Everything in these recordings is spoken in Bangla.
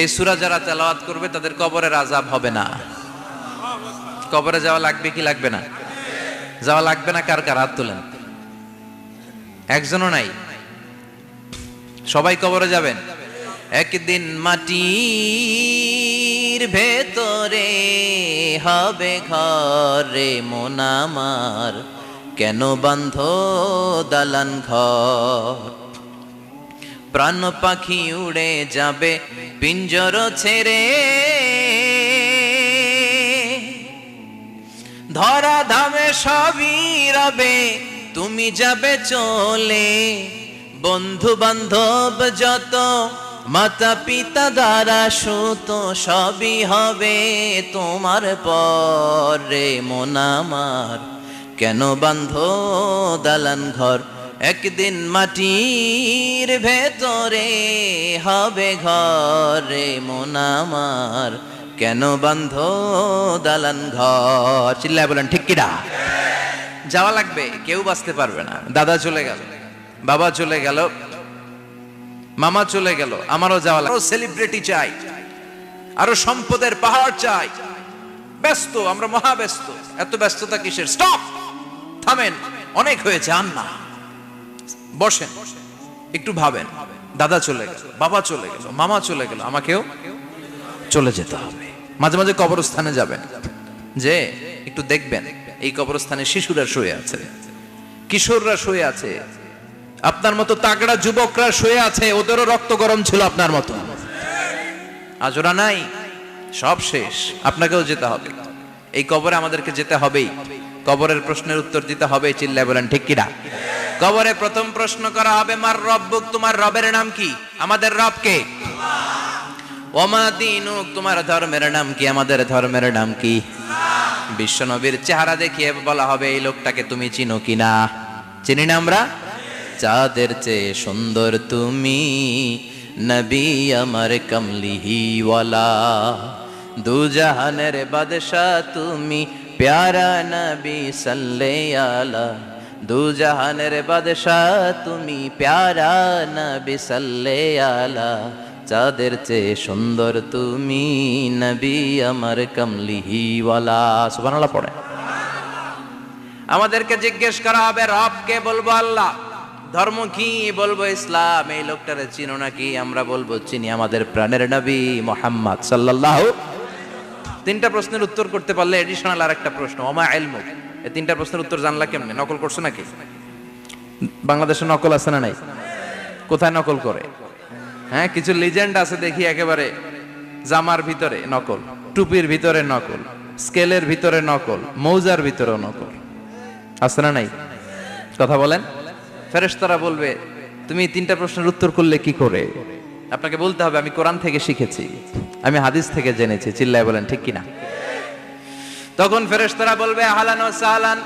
এই সূরা যারা তেলাওয়াত করবে তাদের কবরের আযাব হবে না। কবরে যাওয়া লাগবে কি লাগবে না? যাওয়া লাগবে না। কার কার হাত তোলেন? একজনও নাই। সবাই কবরে যাবেন। একদিন মাটির ভেতরে হবে ঘরে মন আমার, কেন বান্ধ দালান ঘর? প্রাণ পাখি উড়ে যাবে পিঞ্জর ছেড়ে, ধরা ধামে সবই রবে তুমি যাবে চলে। বন্ধু বান্ধব যত মাতা পিতা দ্বারা সুত সবই হবে তোমার পরে মন আমার, কেন বান্ধ দালান ঘর? একদিন মাটির ভেতরে হবে ঘরে মন আমার, কেন বান্ধ দালান ঘর? চিল্লায় বলেন ঠিক কিনা? যাওয়া লাগবে, কেউ বাঁচতে পারবে না। দাদা চলে গেল, বাবা চলে গেল, মামা চলে গেল, আমারও যাওয়া লাগবে। সেলিব্রিটি চাই, আরো সম্পদের পাহাড় চাই। ব্যস্ত, আমরা মহা ব্যস্ত। এত ব্যস্ততা কিসের? স্টপ, থামেন, অনেক হয়েছে, আন না, বসেন, একটু ভাবেন। দাদা চলে গেল, বাবা চলে গেল, মামা চলে গেল, আমাকেও চলে যেতে হবে। মাঝে মাঝে কবরস্থানে যাবেন, যে একটু দেখবেন এই কবরস্থানে শিশুরা শুয়ে আছে, কিশোররা শুয়ে আছে, আপনার মতো তাগড়া যুবকরা শুয়ে আছে, ওদেরও রক্ত গরম ছিল আপনার মতো। আজ ওরা নাই, সব শেষ। আপনাকেও যেতে হবে। এই কবরে আমাদেরকে যেতে হবেই। কবরের প্রশ্নের উত্তর দিতে হবে। চিল্লায় বলেন ঠিক কিনা? কবরে প্রথম প্রশ্ন করা হবে, মার রব্বুক, তোমার রবের নাম কি? আমাদের রব কে? ওমা দীনুক, তোমার ধর্মের নাম কি? আমাদের ধর্মের নাম কি? বিশ্বনবীর চেহারা দেখিয়ে বলা হবে, এই লোকটাকে তুমি চিনো কিনা? চিনি না আমরা? চাঁদের চেয়ে সুন্দর তুমি, নবী আমার কমলিহি ওয়ালা, দু জাহানের বাদশা তুমি, প্যারা নবী সাল্লাল্লাহু আলা, দু জাহানের বাদশা তুমি, প্যারা নবী সাল্লাল্লাহু আলা, চাঁদের চেয়ে সুন্দর তুমি, নবী আমার কমলিহি ওয়ালা। সুবহানাল্লাহ পড়ে। আমাদেরকে জিজ্ঞেস করা হবে, রব কে? বলবো আল্লাহ। ধর্ম কি? বলবো ইসলাম। এই লোকটারে চিনো নাকি? আমরা বলবো চিনি, আমাদের প্রাণের নবী মুহাম্মদ সাল্লাল্লাহু। তিনটা প্রশ্নের উত্তর করতে পারলে এডিশনাল আর একটা প্রশ্ন, ওমা ইলমুক। এই তিনটা প্রশ্নের উত্তর জানলা কেমনে? নকল করছো নাকি? বাংলাদেশে নকল আছে না নাই? কোথায় নকল করে? হ্যাঁ, কিছু লিজেন্ড আছে দেখি, একেবারে জামার ভিতরে নকল, টুপির ভিতরে নকল, স্কেলের ভিতরে নকল, মৌজার ভিতরেও নকল। আছে না নাই? কথা বলেন। ফেরেশতারা বলবে, তুমি তিনটা প্রশ্নের উত্তর করলে কি করে? আপনাকে বলতে হবে, আমি কোরআন থেকে শিখেছি, আমি হাদিস থেকে জেনেছি। চিল্লায় বলেন ঠিক কিনা? তখন ফেরেশতারা বলবে, আহলান ওয়া সাহলান,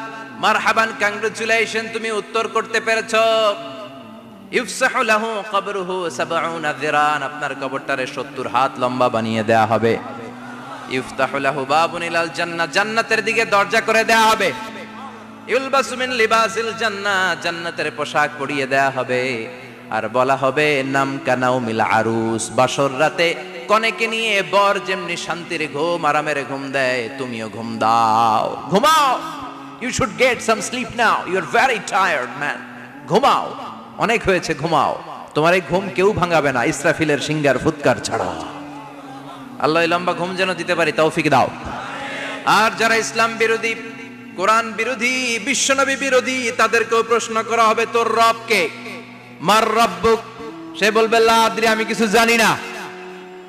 মারহাবান, কংগ্রাচুলেশন, তুমি উত্তর করতে পেরেছো। ইফসাহু লাহু কবরুহু ৭০ যিরান, আপনার কবরটারে ৭০ হাত লম্বা বানিয়ে দেয়া হবে। ইফতাহু লাহু বাবুন ইলাল জান্নাহ, জান্নাতের দিকে দরজা করে দেয়া হবে। ইউলবাসু মিন লিবাসিল জান্নাহ, জান্নাতের পোশাক পরিয়ে দেয়া হবে। আর বলা হবে, নাম কানাউমিল আরুস, বাসর রাতে কনেকে নিয়ে বর যেমনি শান্তির ঘুম, আরামের ঘুম দেয়, তুমিও ঘুম দাও, ঘুমাও। You should get some sleep now, you are very tired man, ঘুমাও, অনেক হয়েছে, ঘুমাও। তোমার এই ঘুম কেউ ভাঙাবে না, ইসরাফিলের সিঙ্গার ফুৎকার ছাড়া। আল্লাহ লম্বা ঘুম যেন দিতে পারি, তৌফিক দাও। আর যারা ইসলাম বিরোধী, কোরআন বিরোধী, বিশ্বনবী বিরোধী, তাদেরকেও প্রশ্ন করা হবে, তোর রব কে? মার রব্বুক, সে বলবে, লা আদরি, আমি কিছু জানি না,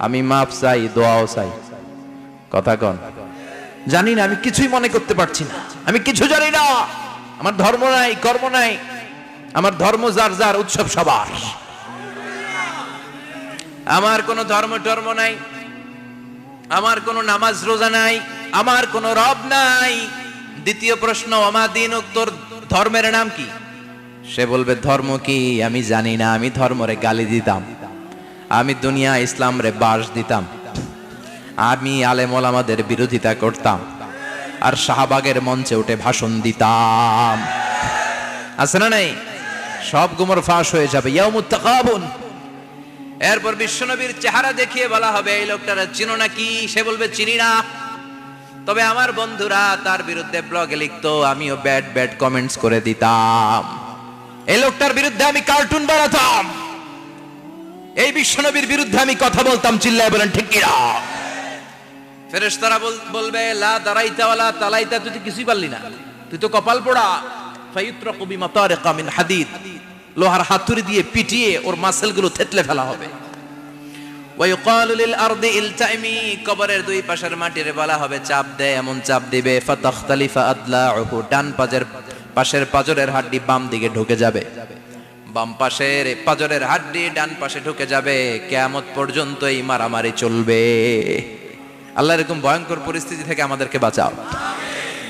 আমি মাফ চাই, দোয়াও চাই। কথা কন, জানি না, আমি কিছুই মনে করতে পারছি না, আমি কিছু জানি না, আমার ধর্ম নাই, কর্ম নাই, আমার ধর্ম যার যার, উৎসব সবার, আমার কোনো ধর্ম টর্ম নাই, আমার কোনো নামাজ রোজা নাই, আমার কোনো রব নাই। দ্বিতীয় প্রশ্ন, ওমা দীনুক, তোর ধর্মের নাম কি? সে বলবে, ধর্ম কি? আমি জানি না, আমি ধর্মরে গালি দিতাম, আমি দুনিয়া ইসলাম রে বাস দিতাম, আমি আলেম ওলামাদের বিরোধিতা করতাম, আর শাহবাগের মঞ্চে উঠে ভাষণ দিতাম। আছে না নাই? সব গুমর ফাঁস হয়ে যাবে। ইয়াউমুত তাকাবুন, এরপর বিশ্বনবীর চেহারা দেখিয়ে বলা হবে এই লোকটারা চিনো নাকি? সে বলবে চিনি না, তবে আমার বন্ধুরা তার বিরুদ্ধে ব্লগে লিখতো, আমিও ব্যাড ব্যাড কমেন্টস করে দিতাম, এই লোকটার বিরুদ্ধে আমি কার্টুন বানাতাম, এই বিশ্বনবীর বিরুদ্ধে আমি কথা বলতাম। চিল্লায় বলেন ঠিক কিনা? ফেরেশতারা বলবে লা দারাইতা ওয়ালা তালাইতা, তুই তো কিছুই পারলি না, তুই তো কপাল পোড়া। ফায়ুত্রাকু বিমাতারিকা মিন হাদিদ, লোহার হাতুড়ি দিয়ে পিটিয়ে ওর মাসেলগুলো থেতলে ফেলা হবে। ওয়ায়ুকালু লিল আরদি ইলতাইমি, কবরের দুই পাশের মাটির বলা হবে চাপ দে, এমন চাপ দিবে ফাতাখতালিফা আদলাউহু, ডান পাশের পাজরের হাড্ডি বাম দিকে ঢুকে যাবে, বাম পাশের পাজরের হাড্ডি ডান পাশে ঢুকে যাবে। কিয়ামত পর্যন্ত এই মারামারি চলবে। আল্লাহ এরকম ভয়ঙ্কর পরিস্থিতি থেকে আমাদেরকে বাঁচাও।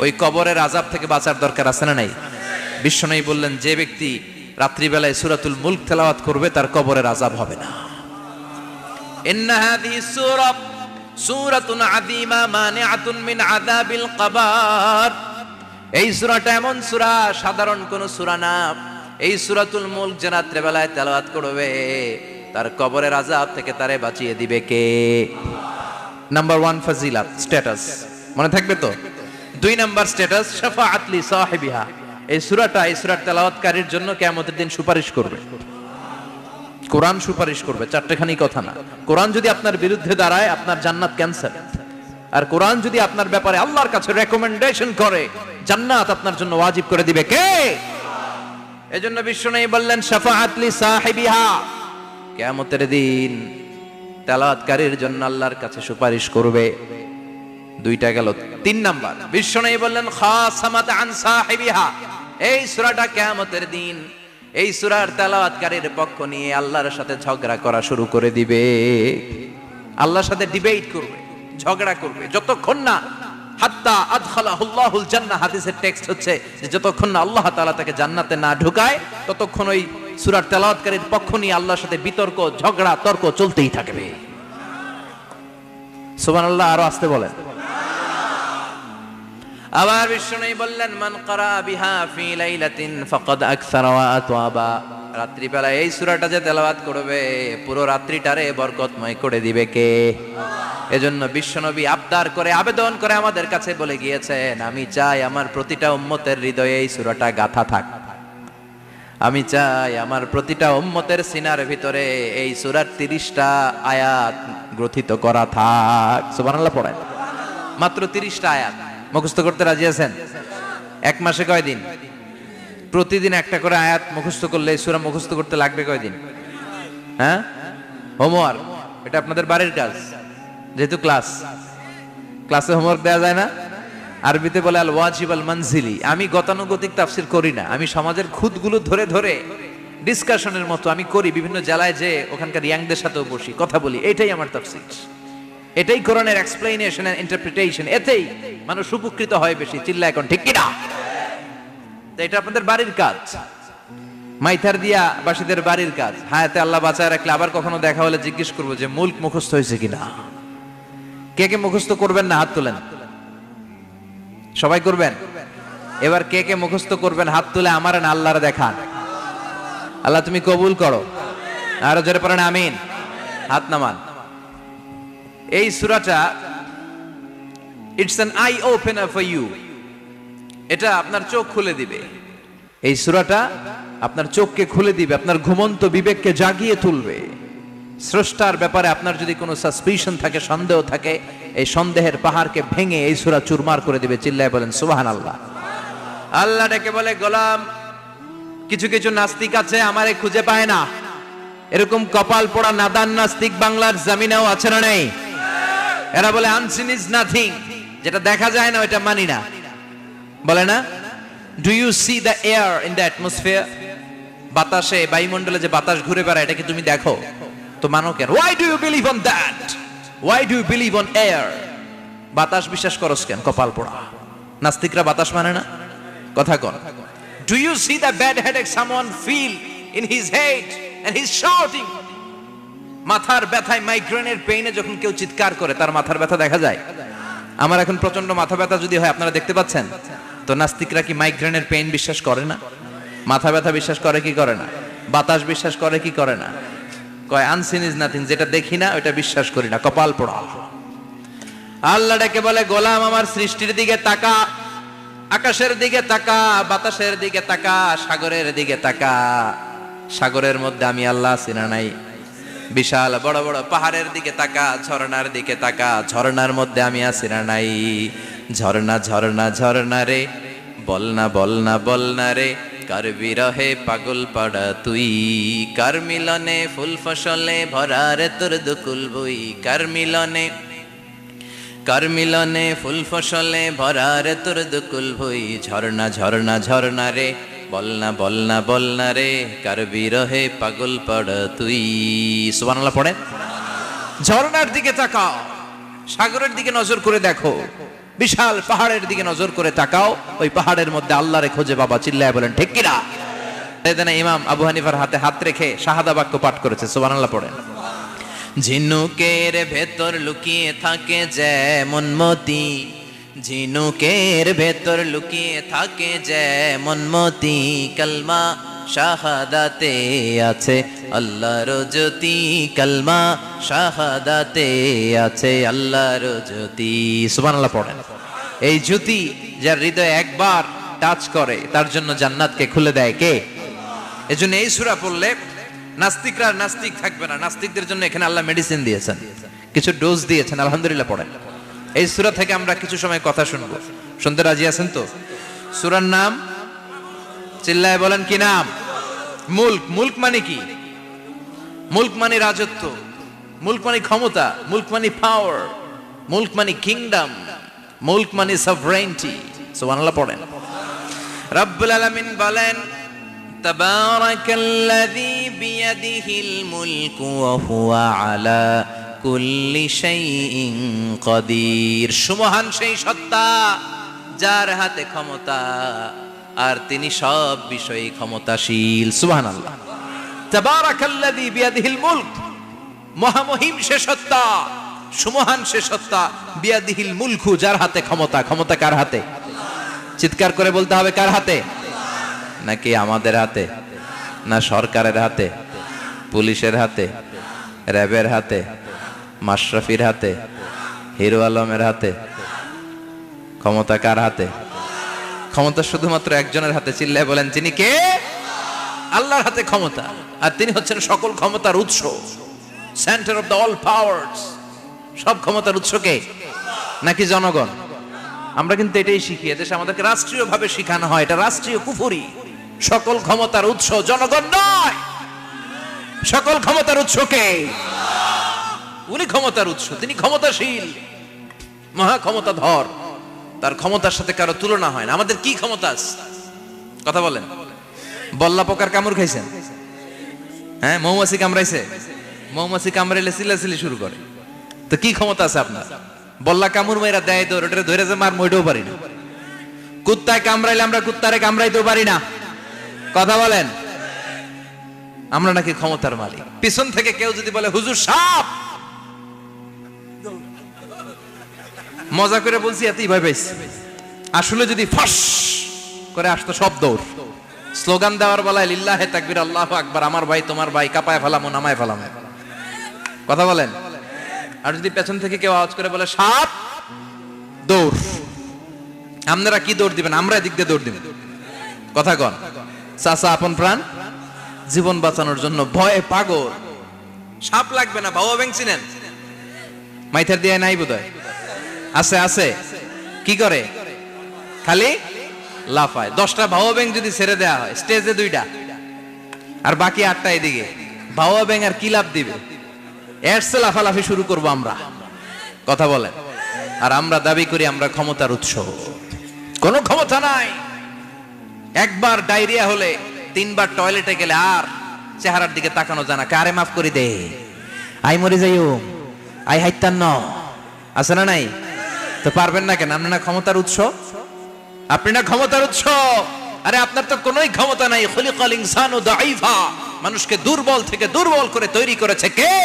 ওই কবরের আযাব থেকে বাঁচার দরকার আছে না নাই? বিশ্বনবী বললেন যে ব্যক্তি রাত্রিবেলায় সূরাতুল মুলক তেলাওয়াত করবে তার কবরের আযাব হবে না। ইন্না হাযিহি সূরাতুন আযীমা মানিআতুন মিন আযাবিল কবর, এই সূরাটা এমন সূরা, সাধারণ কোন সূরা না। এই সূরাতুল মুলক যে রাত্রিবেলায় তেলাওয়াত করবে তার কবরের আযাব থেকে তারে বাঁচিয়ে দিবে কে? নাম্বার 1 ফাজিলাত, স্ট্যাটাস, মনে থাকবে তো? 2 নাম্বার স্ট্যাটাস শাফাআত লি সাহিবিহা, এই সূরাটা এই সূরার তেলাওয়াতকারীর জন্য কিয়ামতের দিন সুপারিশ করবে। কোরআন সুপারিশ করবে, চারটেখানি কথা না। কোরআন যদি আপনার বিরুদ্ধে দাঁড়ায় আপনার জান্নাত ক্যান্সেল, আর কোরআন যদি আপনার ব্যাপারে আল্লাহর কাছে রেকমেন্ডেশন করে জান্নাত আপনার জন্য ওয়াজিব করে দিবে কে? এজন্য বিশ্বনবী বললেন শাফাআত লি সাহিবিহা, কিয়ামতের দিন তেলাওয়াতকারীর জন্য আল্লাহর কাছে সুপারিশ করবে। 2টা গেল। 3 নাম্বার বিশ্বনবী বললেন খাসামাত আন সাহিবিহা, এই সূরাটা কিয়ামতের দিন এই সূরার তেলাওয়াতকারীর পক্ষ নিয়ে আল্লাহর সাথে ঝগড়া করা শুরু করে দিবে, আল্লাহর সাথে ডিবেট করবে, ঝগড়া করবে, যতক্ষণ না হাত্তা আদখালাহুল্লাহুল জান্নাহ। হাদিসের টেক্সট হচ্ছে যে যতক্ষণ না আল্লাহ তাআলা তাকে জান্নাতে না ঢুকায় ততক্ষণ ওই সূরার তেলাওয়াতকারীর পক্ষ নিয়ে আল্লাহর সাথে বিতর্ক, ঝগড়া, তর্ক চলতেই থাকবে। সুবহানাল্লাহ, আরো আসতে বলেন। আবার বিশ্বনবী বললেন মান ক্বারা বিহা ফি লাইলাতিন ফাকাদ আকসারা ওয়া আতওয়াবা, রাত্রিবেলা এই সূরাটা যে তেলাওয়াত করবে পুরো রাত্রিটারে বরকতময় করে দিবে কে? এজন্য বিশ্বনবী আবদার করে, আবেদন করে আমাদের কাছে বলে গিয়েছেন, আমি চাই আমার প্রতিটা উম্মতের হৃদয়ে এই সূরাটা গাঁথা থাক, আমি চাই আমার প্রতিটা উম্মতের সিনার ভিতরে এই সূরার 30টা আয়াত গ্রথিত করা থাক। সুবহানাল্লাহ পড়েন। মাত্র 30টা আয়াত মুখস্থ করতে রাজি আছেন? 1 মাসে কয়দিন? প্রতিদিন একটা করে আয়াত মুখস্থ করলে এই সূরা মুখস্থ করতে লাগবে কয়দিন? হ্যাঁ, হোমওয়ার্ক, এটা আপনাদের বাড়ির কাজ। যেহেতু ক্লাসে হোমওয়ার্ক দেওয়া যায় না, আরবিতে বলে আল ওয়াজিব আল মানজিলি। আমি গতানুগতিক তাফসীর করি না, আমি সমাজের খুঁতগুলো ধরে ধরে ডিসকাশনের মতো আমি করি। বিভিন্ন জেলায় যে ওখানকার ইয়াংদের সাথেও বসি, কথা বলি, এটাই আমার তাফসীর, এটাই কোরআনের এক্সপ্লেনেশন এন্ড ইন্টারপ্রিটেশন। এতেই মানুষ উপকৃত হয় বেশি। চিল্লা এখন ঠিক কিনা? এটা আপনাদের বাড়ির কাজ, মাইথার দিয়া বাসীদের বাড়ির কাজ। হায়াতে আল্লাহ বাঁচায় রাখলে আবার কখনো দেখা হলে জিজ্ঞেস করবো যে মুলক মুখস্থ হয়েছে কিনা। কে কে মুখস্থ করবেন না হাত তোলেন। সবাই করবেন। এবার কে কে মুখস্থ করবেন হাত তুলে আমার না আল্লাহর দেখান। আল্লাহ তুমি কবুল করো। আরো জোরে পড়েন আমিন। হাত নামান। এই সূরাটা it's an eye opener for you, এটা আপনার চোখ খুলে দিবে। এই সূরাটা আপনার চোখকে খুলে দিবে, আপনার ঘুমন্ত বিবেককে জাগিয়ে তুলবে। স্রষ্টার ব্যাপারে আপনার যদি কোনো সাসপিশন থাকে, সন্দেহ থাকে, এই সন্দেহের পাহাড়কে ভেঙে এই সূরা চুরমার করে দিবে। চিল্লায় বলেন সুবহানাল্লাহ। আল্লাহ ডেকে বলে গোলাম, কিছু কিছু নাস্তিক আছে আমারে খুঁজে পায় না, এরকম কপাল পোড়া নাদান নাস্তিক বাংলার জমিনেও আছে না নেই? এরা বলে আনসিন ইজ নাথিং, যেটা দেখা যায় না ওইটা মানি না, বলে না? Do you see the air in the atmosphere? বাতাসে, বায়ুমণ্ডলে যে বাতাস ঘুরে বেড়ায় এটা কি তুমি দেখো? তো মানো কেন? Why do you believe on that? Why do you believe on air? বাতাস বিশ্বাস করস কেন? কপাল পোড়া নাস্তিকরা বাতাস মানে না। কথা কন। Do you see the bad headache someone feel in his head and he is shouting? মাথার ব্যথায়, মাইগ্রেনের পেইনে যখন কেউ চিৎকার করে তার মাথার ব্যথা দেখা যায়। আমার এখন প্রচন্ড মাথা ব্যথা যদি হয়, আপনারা দেখতে পাচ্ছেন তো, নাস্তিকরা কি মাইগ্রেনের পেইন বিশ্বাস করে না? মাথা ব্যথা বিশ্বাস করে কি করে না? বাতাস বিশ্বাস করে কি করে না? কয় আনসিন ইজ নাথিং, যেটা দেখি না ওটা বিশ্বাস করি না, কপাল পোড়া। আল্লাহ ডেকে বলে, গোলাম আমার সৃষ্টির দিকে তাকা, আকাশের দিকে তাকা, বাতাসের দিকে তাকা, সাগরের দিকে তাকা। সাগরের মধ্যে আমি আল্লাহ আছি না নাই? বিশাল বড় বড় পাহাড়ের দিকে তাকা, ঝর্ণার দিকে তাকা, ঝর্ণার মধ্যে আমি আছি না নাই? ঝর্ণা ঝর্ণা ঝর্ণা রে, বলনা বলনা বলনা রে, কার বিরহে পাগল পাড়া তুই, কার মিলনে ফুল ফসলে ভরা রে তোর দুকুল বই, কার মিলনে ফুল ফসলে ভরা রে তোর দুকুল বই। ঝর্ণা ঝর্ণা ঝর্ণা রে, বলনা বলনা বলনা রে, কার বিরহে পাগল পাড়া তুই। সুবহানাল্লাহ পড়ে। ঝর্ণার দিকে তাকাও, সাগরের দিকে নজর করে দেখো, বিশাল পাহাড়ের দিকে নজর করে তাকাও, ওই পাহাড়ের মধ্যে আল্লাহরে খুঁজে পাবা। চিল্লায় বলেন ঠিক কিনা? ইমাম আবু হানিফার হাতে হাত রেখে শাহাদা বাক্য পাঠ করেছে। সুবহানাল্লাহ পড়েন। ঝিনুকের ভেতর লুকিয়ে থাকে যেমন মতি, ঝিনুকের ভেতর লুকিয়ে থাকে যেমন মতি, কালমা শাহাদাতে আছে আল্লাহর জ্যোতি, কালমা শাহাদাতে আছে আল্লাহর জ্যোতি। সুবহানাল্লাহ পড়েন। এই জ্যোতি যার হৃদয়ে একবার টাচ করে তার জন্য জান্নাতকে খুলে দেয় কে? এজন্য এই সূরা পড়লে নাস্তিকরা নাস্তিক থাকবে না। নাস্তিকদের জন্য এখানে আল্লাহ মেডিসিন দিয়েছেন, কিছু ডোজ দিয়েছেন। আলহামদুলিল্লাহ পড়েন। এই সূরা থেকে আমরা কিছু সময় কথা শুনবো, শুনতে রাজি আছেন তো? সূরার নাম চিল্লায় বলেন কি নাম? মুলক। মুলক মানে কি? মুলক মানে রাজত্ব, মুলক মানে ক্ষমতা, মুলক মানে পাওয়ার, মুলক মানে কিংডম, মুলক মানে সভরেইনটি। সুবহানাল্লাহ পড়েন। রব্বুল আলামিন বলেন, তাবারাকাল্লাযী বিয়াদিহিল মুলকু ওয়া হুয়া আলা কুল্লি শাইইন কাদির। সুমহান সেই সত্তা যার হাতে ক্ষমতা আর তিনি সব বিষয়ে ক্ষমতাশীল। সুবহানাল্লাহ। তাবারাকাল্লাযী বিয়াদিহিল মুলক, মহামহিম সে সত্তা, সুমহান সে সত্তা, বিয়াদিহিল মুলকু, যার হাতে ক্ষমতা। ক্ষমতা কার হাতে? চিৎকার করে বলতে হবে, কার হাতে? নাকি আমাদের হাতে? না সরকারের হাতে, পুলিশের হাতে, র্যাবের হাতে, মাশরাফির হাতে, হিরো আলমের হাতে? ক্ষমতা কার হাতে? ক্ষমতা শুধুমাত্র একজনের হাতে। চিল্লায় বলেন তিনি কে? আল্লাহর হাতে ক্ষমতা, আর তিনি হচ্ছেন সকল ক্ষমতার উৎস, centre of the all powers. সব ক্ষমতার উৎস কে? নাকি জনগণ? আমরা কিন্তু এটাই শিখি, এদেশে আমাদেরকে রাষ্ট্রীয়ভাবে শিখানো হয়, এটা রাষ্ট্রীয় কুফরি। সকল ক্ষমতার উৎস জনগণ নয়, সকল ক্ষমতার উৎস কে? উনি ক্ষমতার উৎস, তিনি ক্ষমতাশীল, মহা ক্ষমতাধর, তার ক্ষমতার সাথে কারো তুলনা হয় না। আমাদের কি ক্ষমতা আছে? কথা বলেন। বল্লা পোকার কামড় খাইছেন? হ্যাঁ, মৌমাছি কামড়াইছে? মৌমাছি কামড়াইলে চিল্লাচিল্লি শুরু করে, তো কি ক্ষমতা আছে আপনার? বল্লা কামড় মেয়েরা দেয় দৌড়, ওটা ধরে যে মার মইটাও পারি না। কুত্তায় কামড়াইলে আমরা কুত্তারে কামড়াইতেও পারি না। কথা বলেন। আমরা নাকি ক্ষমতার মালিক। পিছন থেকে কেউ যদি বলে হুজুর সাপ, মজা করে বলছি, এতই ভয় পাইছি। আসলে যদি ফাঁস করে আসতো সব দৌড়। স্লোগান দেওয়ার বেলায় লিল্লাহে তাকবীর, আল্লাহু আকবার, আমার ভাই তোমার ভাই, কাপায় ফেলামো নামায় ফেলামো। কথা বলেন। আর যদি পেছন থেকে কেউ আওয়াজ করে বলে সাপ, দৌড়। আপনারা কি দৌড় দিবেন? আমরা এদিক দিয়ে দৌড় দিব। কথা কন। চাচা আপন প্রাণ জীবন বাঁচানোর জন্য ভয়ে পাগল। সাপ লাগবে না, ভাও ব্যাং চিনেন? মাইথার দিয়ে নাই বোধহয়, আছে আছে। কি করে? খালি লাফায়। 10টা ভাও ব্যাং যদি ছেড়ে দেওয়া হয়, স্টেজে 2টা আর বাকি 8টা এদিকে, ভাও ব্যাং আর কি লাভ দিবে? এরসে লাফালাফি শুরু করবো আমরা। কথা বলেন। আর আমরা দাবি করি আমরা ক্ষমতার উৎস। কোনো ক্ষমতা নাই। একবার ডায়রিয়া হলে 3বার টয়লেটে গেলে আর চেহারার দিকে তাকানো যায় না। কারে মাফ করে দে, আই মরে যাইও, আই হাইতান ন, আছে না নাই? তো পারবেন না কেন? আপনি না ক্ষমতার উৎস, আপনি না ক্ষমতার উৎস। আরে আপনার তো কোনোই ক্ষমতা নাই। খলিকাল ইনসানু দাঈফা, মানুষকে দুর্বল থেকে দুর্বল করে তৈরি করেছে কে?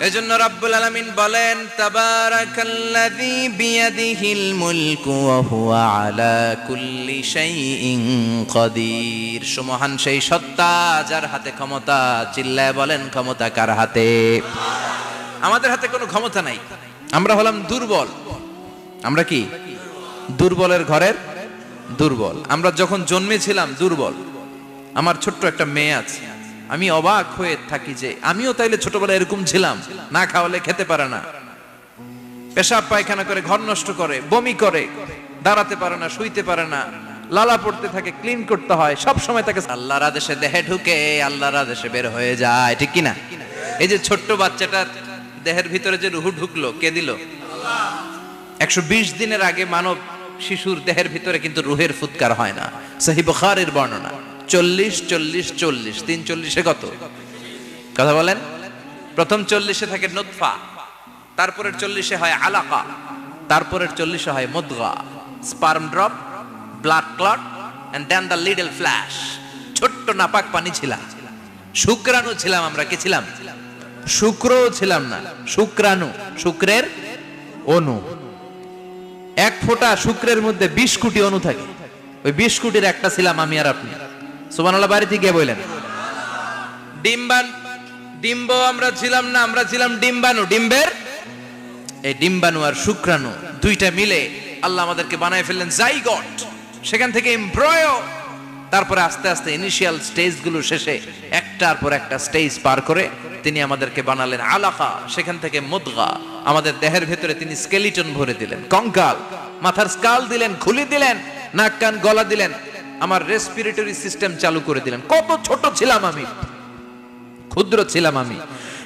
এজন্য রাব্বুল আলামিন বলেন তাবারাকাল্লাযী বিয়াদিহিল মুলকু ওয়া হুয়া আলা কুল্লি শাইইন কাদির। সুমহান সেই সত্তা যার হাতে ক্ষমতা। চিল্লায় বলেন ক্ষমতা কার হাতে? আমাদের হাতে কোনো ক্ষমতা নাই। আমরা হলাম দুর্বল। আমরা কি? দুর্বলের ঘরের দুর্বল। আমরা যখন জন্মেছিলাম দুর্বল। আমার ছোট্ট একটা মেয়ে আছে, আমি অবাক হয়ে থাকি যে আমিও তাইলে ছোটবেলায় এরকম ছিলাম, না খাওয়ালে খেতে পারে না, পেশাব পায়খানা করে, ঘর নষ্ট করে, বমি করে, দাঁড়াতে পারে না, শুইতে পারে না, লালা পড়তে থাকে, ক্লিন করতে হয়, সব সময় তাকে আল্লাহর আদেশে দেহে ঢুকে, আল্লাহর আদেশে বের হয়ে যায়, ঠিক কি না? এই যে ছোট্ট বাচ্চাটার দেহের ভিতরে যে রুহু ঢুকলো, কে দিল? 120 দিনের আগে মানব শিশুর দেহের ভিতরে কিন্তু রুহের ফুৎকার হয় না। সহিহ বুখারীর বর্ণনা 40 40 40 340 কত কথা বলেন? প্রথম 40 থাকে নুতফা, তারপরের 40 হয় আলাকা, তারপরের 40 হয় মুদগা, sperm drop, blood clot and then the little flesh. ছোট্ট নাপাক পানি ছিলাম, শুক্রাণু ছিলাম। আমরা কি ছিলাম? শুক্রও ছিলাম না, শুক্রাণু, শুক্রের অণু। এক ফোঁটা শুক্রের মধ্যে 20 কোটি অণু থাকে। ওই 20 কোটির একটা ছিলাম আমি আর আপনি। সুবহানাল্লাহ বাড়িতে গিয়ে বললেন। ডিম্ব আমরা ছিলাম না, আমরা ছিলাম ডিম্বাণু। ডিম্বের এই ডিম্বাণু আর শুক্রাণু দুইটা মিলে আল্লাহ আমাদেরকে বানায় ফেললেন জাইগট, সেখান থেকে এমব্রয়ো, তারপরে আস্তে আস্তে ইনিশিয়াল স্টেজগুলো শেষে একটার পর একটা স্টেজ পার করে তিনি আমাদেরকে বানালেন আলাকা, সেখান থেকে মুদগা। আমাদের দেহের ভেতরে তিনি স্কেলিটন ভরে দিলেন, কঙ্কাল, মাথার স্কাল দিলেন, খুলি দিলেন, নাক কান গলা দিলেন, আমার রেসপিরেটরি সিস্টেম চালু করে দিলেন। কত ছোট ছিলাম আমি, ক্ষুদ্র ছিলাম আমি।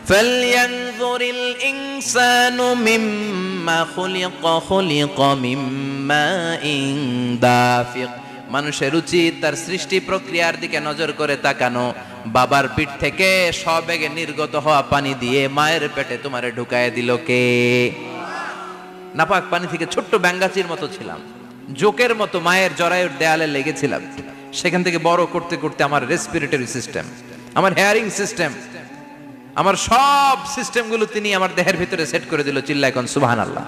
ফালয়ানজুরিল ইনসানু মিম্মা খুলিকা, খুলিকা মিম্মাইন দাফিক। মানুষের উচিত তার সৃষ্টি প্রক্রিয়ার দিকে নজর করে তাকানো। বাবার পিঠ থেকে সবেগে নির্গত হওয়া পানি দিয়ে মায়ের পেটে তোমারে ঢুকায় দিল কে? নাপাক পানি থেকে ছোট্ট ব্যাঙ্গাচির মতো ছিলাম, জোকের মতো মায়ের জরায়ুর দেয়ালে লেগেছিলাম। সেখান থেকে বড় করতে করতে আমার রেসপিরেটরি সিস্টেম, আমার হেয়ারিং সিস্টেম, আমার সব সিস্টেমগুলো তিনি আমার দেহের ভিতরে সেট করে দিল। চিল্লায় কোন সুবহানাল্লাহ।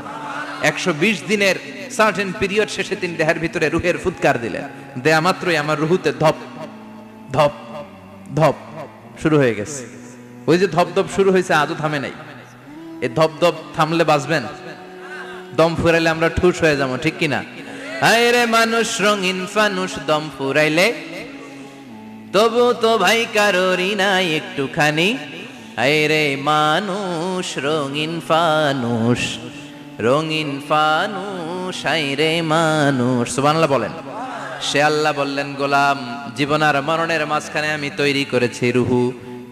120 দিনের সার্টেন পিরিয়ড শেষে তিনি দেহের ভিতরে রুহের ফুৎকার দিলেন। দেয়া মাত্রই আমার রুহুতে ধপ ধপ ধপ শুরু হয়ে গেছে। ওই যে ধপ ধপ শুরু হয়েছে, আজও থামে নাই। এই ধপ ধপ থামলে বাঁচবেন, দম ফুরাইলে আমরা ঠুস হয়ে যাবো, ঠিক কিনা? হায় রে মানুষ রঙিন ফানুষ, দম ফুরাইলে তবু তো ভাই কারোরই নাই একটুখানি। হায় রে মানুষ রঙিন ফানুষ, রঙিন ফানুষ, হায় রে মানুষ। সুবহানাল্লাহ বলেন। সে আল্লাহ বললেন, গোলাম, জীবন আর মরণের মাঝখানে আমি তৈরি করেছি রুহু।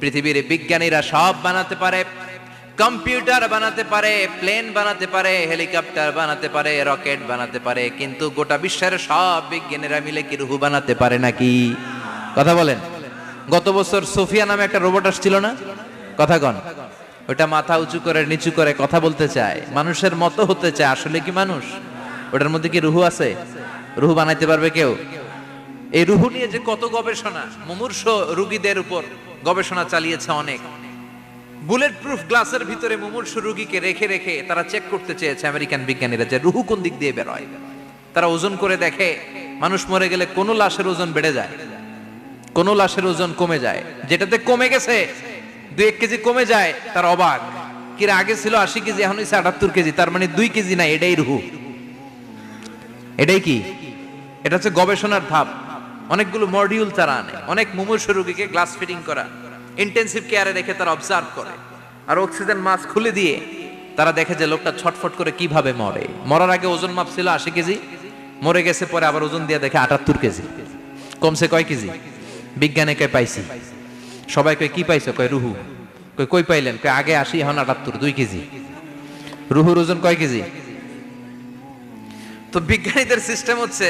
পৃথিবীর বিজ্ঞানীরা সব বানাতে পারে, কম্পিউটার বানাতে পারে, প্লেন বানাতে পারে, হেলিকপ্টার বানাতে পারে, রকেট বানাতে পারে, কিন্তু গোটা বিশ্বের সব বিজ্ঞানীরা মিলে কি রুহু বানাতে পারে নাকি? কথা বলেন। গত বছর সোফিয়া নামে একটা রোবট আসছিল না? কথা কন। ওটা মাথা উঁচু করে নিচু করে কথা বলতে চায়, মানুষের মতো হতে চায়। আসলে কি মানুষ? ওটার মধ্যে কি রুহু আছে? রুহু বানাইতে পারবে কেউ? এই রুহু নিয়ে যে কত গবেষণা, মুমূর্ষ রোগীদের উপর গবেষণা চালিয়েছে অনেক। বুলেট প্রুফ গ্লাসের ভিতরে মুমূর্ষ রোগীকে রেখে রেখে তারা চেক করতে চেয়েছে আমেরিকান বিজ্ঞানীরা যে রুহু কোন দিক দিয়ে বের হয়। তারা ওজন করে দেখে, মানুষ মরে গেলে কোন লাশের ওজন বেড়ে যায়, কোন লাশের ওজন কমে যায়। যেটাতে কমে গেছে 2-1 কেজি কমে যায়, তার অবাক। কিরা আগে ছিল 80 কেজি, এখন হইছে 78 কেজি, তার মানে 2 কেজি না, এটাই রুহু। এটাই কি? এটা হচ্ছে গবেষণার ধাপ। অনেকগুলো মডিউল তারা আনে, অনেক মুমূর্ষ রোগীকে গ্লাস ফিটিং করা, ইন্টেনসিভ কেয়ারে রেখে তারা অবজার্ভ করে, আর অক্সিজেন মাস্ক খুলে দিয়ে তারা দেখে যে লোকটা ছটফট করে কিভাবে মরে। মরার আগে ওজন মাপ ছিল 80 কেজি, মরে গেছে পরে আবার ওজন দিয়ে দেখে 78 কেজি। কমছে কয় কেজি? বিজ্ঞানে কয় পাইছি। সবাই কয় কি পাইছো? কয় রুহু। কই পাইলেন? কয় আগে 80, এখন 78, 2 কেজি। রুহুর ওজন কয় কেজি? তো বিজ্ঞানীদের সিস্টেম হচ্ছে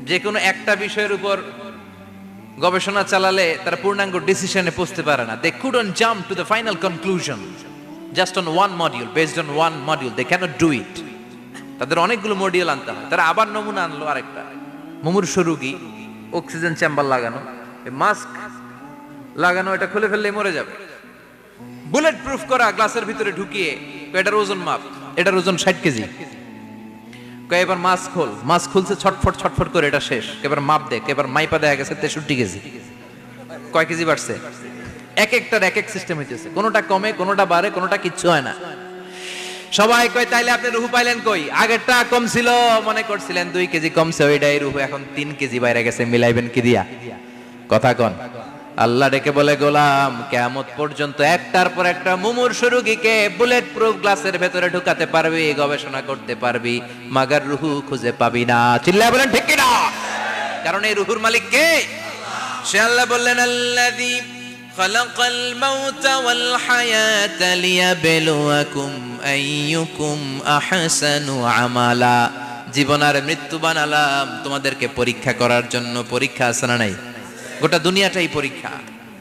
যে কোনো একটা বিষয়ের উপর গবেষণা চালালে তারা পূর্ণাঙ্গ ডিসিশনে পৌঁছতে পারে না। They couldn't jump to the final conclusion just on one module, based on one module. They cannot do it. তাদের অনেকগুলো মডিউল আনতে হয়। তারা আবার নমুনা আনলো আরেকটা। মুমূর্ষ রোগী, অক্সিজেন চেম্বার লাগানো, মাস্ক লাগানো, এটা খুলে ফেললে মরে যাবে। বুলেট প্রুফ করা গ্লাসের ভিতরে ঢুকিয়ে এটার ওজন মাপ, এটার ওজন 60 কেজি। এবার মাছ খুলছে ছটফট ছটফট করে, এটা শেষ। এবার মাপ দেখ, এবার মাইপা দেখা গেছে 63 কেজি। কয় কেজি বাড়ছে? এক একটার এক এক সিস্টেম হইতেছে, কোনোটা কমে, কোনোটা বাড়ে, কোনোটা কিচ্ছু হয় না। সবাই কয় তাইলে আপনি রুহু পাইলেন কই? আগেরটা কম ছিল, মনে করছিলেন 2 কেজি কমছে, ওইটাই রুহু, এখন 3 কেজি বাইরে গেছে, মিলাইবেন কি দিয়া? কথা কন। আল্লাহ ডেকে বলে, গোলাম কিয়ামত পর্যন্ত একটার পর একটা মুমূর্ষু রোগীকে বুলেট প্রুফ গ্লাসের ভেতরে ঢুকাতে পারবি, গবেষণা করতে পারবি, মাগার রুহু খুঁজে পাবি না। চিল্লায় বলেন ঠিক কি না? কারণ এই রুহুর মালিক কে? সে আল্লাহ বললেন, আল্লাযী খালাকাল মাউতা ওয়াল হায়াতা লিয়াবলুয়াকুম আইয়ুকুম আহসানু আমালা। জীবন আর মৃত্যু বানালাম তোমাদেরকে পরীক্ষা করার জন্য। পরীক্ষা আছে না নাই? গোটা দুনিয়াটাই পরীক্ষা।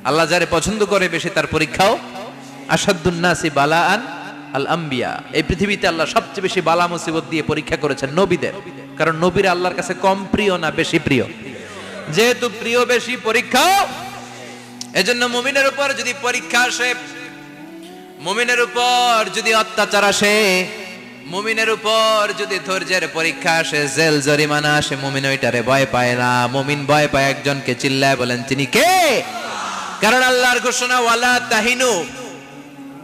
আল্লাহ যারে পছন্দ করে বেশি তার পরীক্ষাও। আসাদুন নাসি বালাআন আল আম্বিয়া। এই পৃথিবীতে আল্লাহ সবচেয়ে বেশি বালা মুসিবত দিয়ে পরীক্ষা করেছেন নবীদের। কারণ নবীরা আল্লাহর কাছে কম প্রিয় না বেশি প্রিয়? যেহেতু প্রিয় বেশি, পরীক্ষা। এজন্য মুমিনের উপর যদি পরীক্ষা আসে, মুমিনের উপর যদি অত্যাচার আসে, মুমিনের উপর যদি ধৈর্যের পরীক্ষা আসে, জেল জরিমানা আসে, মুমিন ওইটারে ভয় পায় না। মুমিন ভয় পায় একজনকে। চিল্লায় বলেন তিনি কে? কারণ আল্লাহর ঘোষণা, ওয়ালা তাহিনু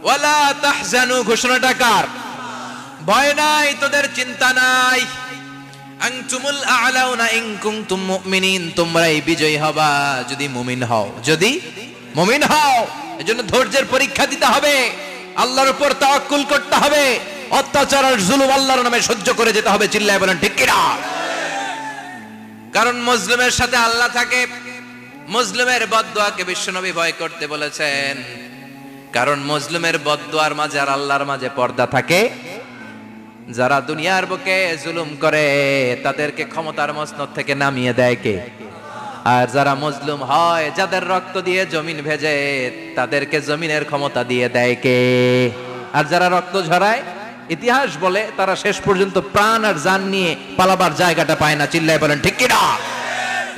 ওয়ালা তাহজানু। ঘোষণাটা কার? ভয় নাই, তোদের চিন্তা নাই। আনতুমুল আ'লাউনা ইন কুনতুম মুমিনিন। তোমরাই বিজয়ী হবা যদি মুমিন হও। যদি মুমিন হও। এজন্য ধৈর্যের পরীক্ষা দিতে হবে, আল্লাহর উপর তাওয়াক্কুল করতে হবে, অত্যাচার আর জুলুম আল্লাহর নামে সহ্য করে যেতে হবে। চিল্লায় বলেন ঠিক কি না? কারণ মুসলিমের সাথে আল্লাহ থাকে। মুসলিমের বদদুয়াকে বিশ্বনবী ভয় করতে বলেছেন। কারণ মুসলিমের বদদুয়ার মাঝে আর আল্লাহর মাঝে পর্দা থাকে। যারা দুনিয়ার বুকে জুলুম করে তাদেরকে ক্ষমতার মসনদ থেকে নামিয়ে দেয় কে? আর যারা মজলুম হয়, যাদের রক্ত দিয়ে জমিন ভেজে, তাদেরকে জমিনের ক্ষমতা দিয়ে দেয় কে? আর যারা রক্ত ঝরায়, ইতিহাস বলে তারা শেষ পর্যন্ত প্রাণ আর জান নিয়ে পালাবার জায়গাটা পায় না। চিল্লায় বলেন ঠিক কি না?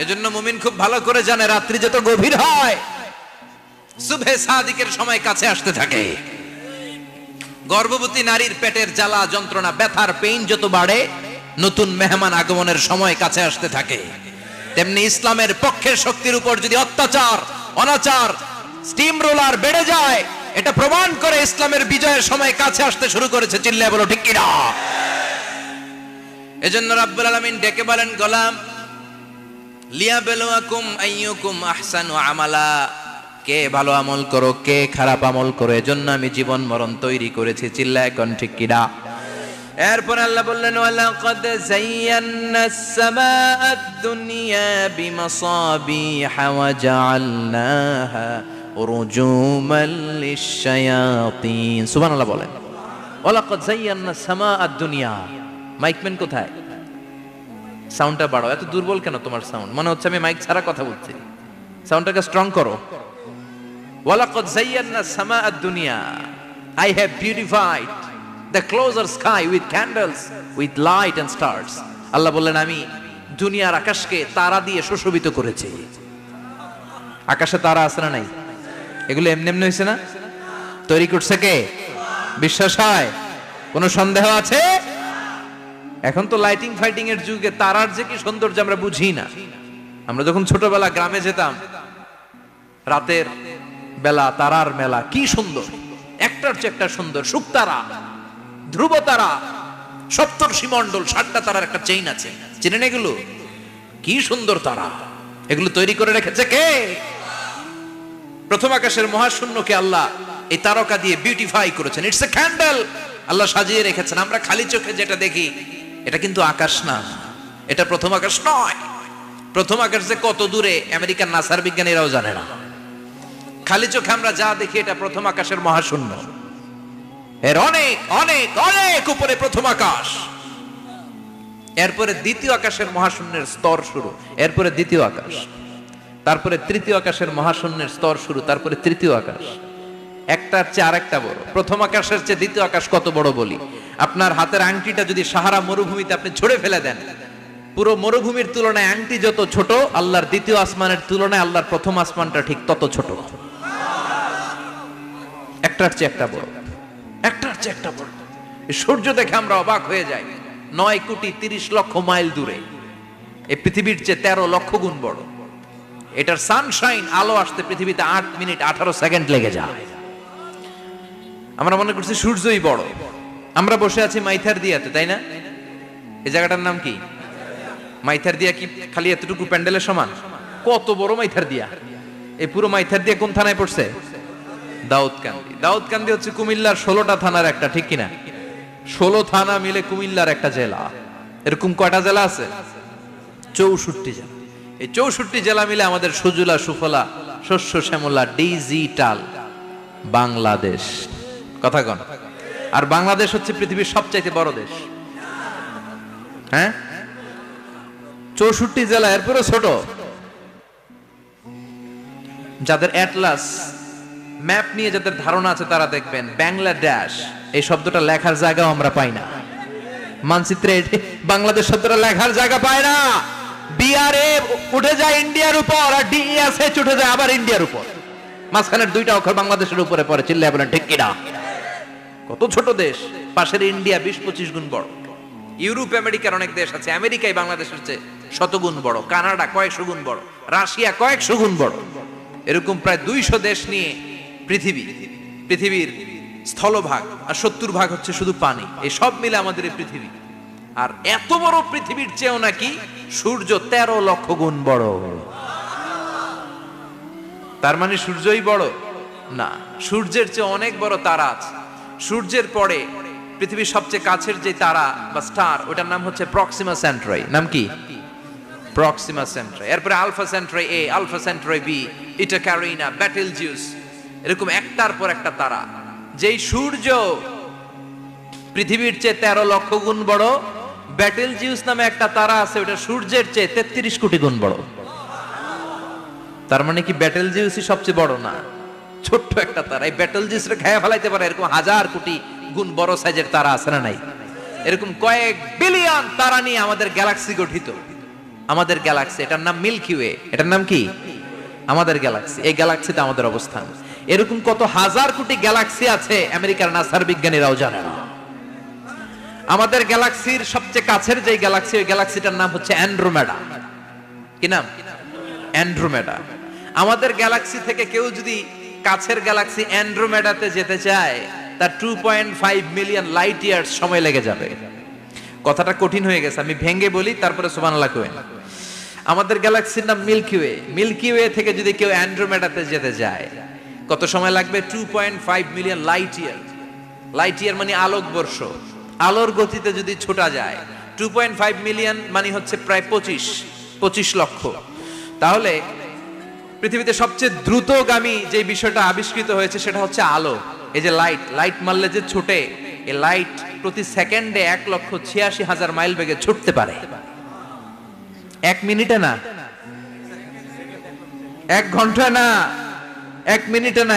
এজন্য মুমিন খুব ভালো করে জানে, রাত্রি যত গভীর হয়, সুবহে সাদিকের সময় কাছে আসতে থাকে। গর্ভবতী নারীর পেটের জ্বালা যন্ত্রণা, ব্যথার পেইন যত বাড়ে, নতুন মেহমান আগমনের সময় কাছে আসতে থাকে। তেমনি ইসলামের পক্ষের শক্তির উপর যদি অত্যাচার, অনাচার, স্টিম রোলার বেড়ে যায়, এটা প্রমাণ করে ইসলামের বিজয়ের সময় কাছে আসতে শুরু করেছে। চিল্লায় বলো ঠিক কি না? এজন্য রাব্বুল আলামিন ডেকে বলেন, গোলাম লিয়াবলুয়াকুম আইয়ুকুম আহসানু আমালা। কে ভালো আমল করো, কে খারাপ আমল করো, এজন্য আমি জীবন মরণ তৈরি করেছি। চিল্লায় কোন ঠিক কি না? এরপর আল্লাহ বললেন, ওয়ালাকাদ যায়্যানাস সামাআদ দুনিয়া বিমাসাবিহা ওয়া জাআলনাহা রুজুমান লিশ-শায়াতিন। সুবহানাল্লাহ বলেন। ওয়ালাকাদ যায়্যানাস সামাআদ দুনিয়া। মাইকম্যান কোথায়? সাউন্ডটা বাড়াও। এত দুর্বল কেন তোমার সাউন্ড? মনে হচ্ছে আমি মাইক ছাড়া কথা বলছি। সাউন্ডটাকে স্ট্রং করো। ওয়ালাকাদ যায়্যানাস সামাআদ দুনিয়া। I have beautified the closer sky with candles, with light and stars. আল্লাহ বললেন, আমি দুনিয়ার আকাশকে তারা দিয়ে সুশোভিত করেছি। আকাশে তারা আছে না নাই? এগুলো এমনি এমনি হয়েছে না? তৈরি করছে কে? বিশ্বাস হয়? কোনো সন্দেহ আছে? এখন তো লাইটিং ফাইটিং এর যুগে তারার যে কি সৌন্দর্য আমরা বুঝি না। আমরা যখন ছোটবেলা গ্রামে যেতাম, রাতের বেলা তারার মেলা, কি সুন্দর, একটার চেয়ে একটা সুন্দর। শুকতারা, ধ্রুব তারা, সপ্তর্ষি মণ্ডল, 7টা তারার একটা চেইন আছে, চেনেন এগুলো? কি সুন্দর তারা! এগুলো তৈরি করে রেখেছে কে? প্রথম আকাশের মহাশূন্যকে আল্লাহ এই তারকা দিয়ে বিউটিফাই করেছেন। It's a candle. আল্লাহ সাজিয়ে রেখেছেন। আমরা খালি চোখে যেটা দেখি, এটা কিন্তু আকাশ না, এটা প্রথম আকাশ নয়। প্রথম আকাশ যে কত দূরে আমেরিকার নাসার বিজ্ঞানীরাও জানে না। খালি চোখে আমরা যা দেখি, এটা প্রথম আকাশের মহাশূন্য। এর অনেক অনেক অনেক উপরে প্রথম আকাশ। এরপরে দ্বিতীয় আকাশের মহাশূন্যের স্তর শুরু, এরপরে দ্বিতীয় আকাশ, তারপরে তৃতীয় আকাশের মহাশূন্যের স্তর শুরু, তারপরে তৃতীয় আকাশ। একটার চেয়ে আরেকটা বড়। প্রথম আকাশের চেয়ে দ্বিতীয় আকাশ কত বড় বলি? আপনার হাতের আংটিটা যদি সাহারা মরুভূমিতে আপনি ছুঁড়ে ফেলে দেন, পুরো মরুভূমির তুলনায় আংটি যত ছোট, আল্লাহর দ্বিতীয় আসমানের তুলনায় আল্লাহর প্রথম আসমানটা ঠিক তত ছোট। একটা একটার চেয়ে একটা বড়, একটার চেয়ে একটা বড়। এই সূর্য দেখে আমরা অবাক হয়ে যাই। 9,30,00,000 মাইল দূরে, এই পৃথিবীর চেয়ে 13 লক্ষ গুণ বড়। এটার সানশাইন, আলো আসতে পৃথিবীতে 8 মিনিট 18 সেকেন্ড লেগে যায়। আমরা মনে করছি সূর্যই বড়। আমরা বসে আছি মাইথার দিয়াতে, তাই না? এই জায়গাটার নাম কি? মাইথার দিয়া। কি খালি এতটুকু প্যান্ডেলের সমান? কত বড় মাইথার দিয়া! এই পুরো মাইথার দিয়া কোন থানায় পড়ছে? দাউদকান্দি। দাউদকান্দি হচ্ছে কুমিল্লার 16টা থানার একটা, ঠিক কিনা? 16 থানা মিলে কুমিল্লার একটা জেলা। এরকম কয়টা জেলা আছে? 64 জেলা। এই 64 জেলা মিলে আমাদের সুজলা সুফলা শস্য শ্যামলা ডিজিটাল বাংলাদেশ। কথা কন। আর বাংলাদেশ হচ্ছে পৃথিবীর সবচাইতে বড় দেশ। হ্যাঁ, 64 জেলা, এরপরে ছোট। যাদের অ্যাটলাস ম্যাপ নিয়ে যাদের ধারণা আছে তারা দেখবেন বাংলাদেশ এই শব্দটা লেখার জায়গাও আমরা পাই না। মানচিত্রে বাংলাদেশ শব্দটা লেখার জায়গা পায় না। বিআরএ উঠে যায় ইন্ডিয়ার উপর, আর ডিএসএইচ উঠে যায় আবার ইন্ডিয়ার উপর। মাঝখানের দুইটা অক্ষর বাংলাদেশের উপরে পড়ে। চিল্লায় বলেন ঠিক কিনা? কত ছোট দেশ। পাশের ইন্ডিয়া 20-25 গুণ বড়। ইউরোপ আমেরিকার অনেক দেশ আছে, আমেরিকাই বাংলাদেশের চেয়ে শতগুণ বড়। কানাডা কয়েকশো গুণ বড়, রাশিয়া কয়েকশো গুণ বড়। এরকম প্রায় 200 দেশ নিয়ে পৃথিবীর স্থলভাগ, আর 70% হচ্ছে শুধু পানি। এই সব মিলে আমাদের এই পৃথিবী। আর এত বড় পৃথিবীর চেয়েও নাকি সূর্য 13 লক্ষ গুণ বড়। তার মানে সূর্যই বড় না, সূর্যের চেয়ে অনেক বড় তারা আছে। সূর্যের পরে পৃথিবীর সবচেয়ে কাছের যে তারা বা স্টার, ওটার নাম হচ্ছে প্রক্সিমা সেন্ট্রাই। নাম কি? প্রক্সিমা সেন্ট্রাই। এরপরে আলফা সেন্ট্রাই এ, আলফা সেন্ট্রাই বি, ইটা ক্যারিনা, বেটেলজিউস। এরকম একটার পর একটা তারা। যেই সূর্য পৃথিবীর চেয়ে 13 লক্ষ গুণ বড়, বেটেলজিউস নামে একটা তারা আছে, ওটা সূর্যের চেয়ে 33 কোটি গুণ বড়। তার মানে কি বেটেলজিউসই সবচেয়ে বড় না? ছোট্ট একটা তারা। এই বেটেলজিউসরে খেয়ে ফেলাইতে পারে এরকম 1000 কোটি গুণ বড় সাইজের তারা আছে না নাই? এরকম কয়েক বিলিয়ন তারা নিয়ে আমাদের গ্যালাক্সি গঠিত। আমাদের গ্যালাক্সি, এটার নাম মিল্কি ওয়ে। এটার নাম কি? আমাদের গ্যালাক্সি। এই গ্যালাক্সিতে আমাদের অবস্থান। এরকম কত হাজার কোটি গ্যালাক্সি আছে আমেরিকার নাসার বিজ্ঞানীরাও জানে না। আমাদের গ্যালাক্সির সবচেয়ে কাছের যে গ্যালাক্সি, ওই গ্যালাক্সিটার নাম হচ্ছে অ্যান্ড্রোমেডা। কি নাম? অ্যান্ড্রোমেডা। আমাদের গ্যালাক্সি থেকে কেউ যদি কাছের গ্যালাক্সি অ্যান্ড্রোমেডাতে যেতে চায়, তার 2.5 মিলিয়ন লাইট ইয়ার্স সময় লেগে যাবে। কথাটা কঠিন হয়ে গেছে, আমি ভেঙে বলি, তারপরে সুবহানাল্লাহ কইেন। আমাদের গ্যালাক্সির নাম মিল্কি ওয়ে। মিল্কি ওয়ে থেকে যদি কেউ অ্যান্ড্রোমেডাতে যেতে যায়, কত সময় লাগবে? 2.5 million light year. Light year মানে আলোকবর্ষ। আলোর গতিতে যদি ছোটা যায়, 2.5 মিলিয়ন মানে হচ্ছে প্রায় 25 লক্ষ। তাহলে পৃথিবীতে সবচেয়ে দ্রুতগামী যে বিষয়টা আবিষ্কৃত হয়েছে সেটা হচ্ছে আলো। এই যে লাইট মারলে যে ছোটে, এই লাইট প্রতি সেকেন্ডে 1,86,000 মাইল বেগে ছুটতে পারে। 1 মিনিটে না, 1 ঘন্টা না, 1 মিনিটে না,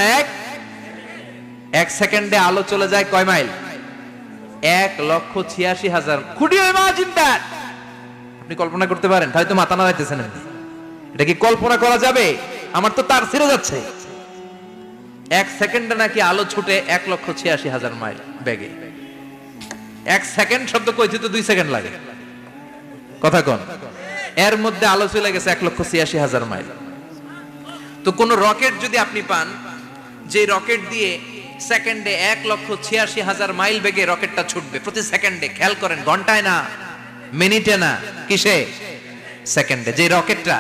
1 সেকেন্ডে আলো চলে যায় কয় mile? 1,86,000। Could you imagine that? আপনি কল্পনা করতে পারেন? তাই তো মাথা নাড়াইতেছেন। এটা কি কল্পনা করা যাবে? আমার তো তার ছিঁড়ে যাচ্ছে। 1 সেকেন্ডে নাকি আলো ছুটে 1,86,000 মাইল বেগে। 1 সেকেন্ড শব্দ কইতে তো 2 সেকেন্ড লাগে। কথা কোন? এর মধ্যে আলো চলে গেছে 1,86,000 মাইল। তো কোন রকেট যদি আপনি পান, যে রকেট দিয়ে সেকেন্ডে 1,86,000 মাইল বেগে রকেটটা ছুটবে প্রতি সেকেন্ডে, খেয়াল করেন, ঘন্টায় না, মিনিটে না, কিসে? সেকেন্ডে। যে রকেটটা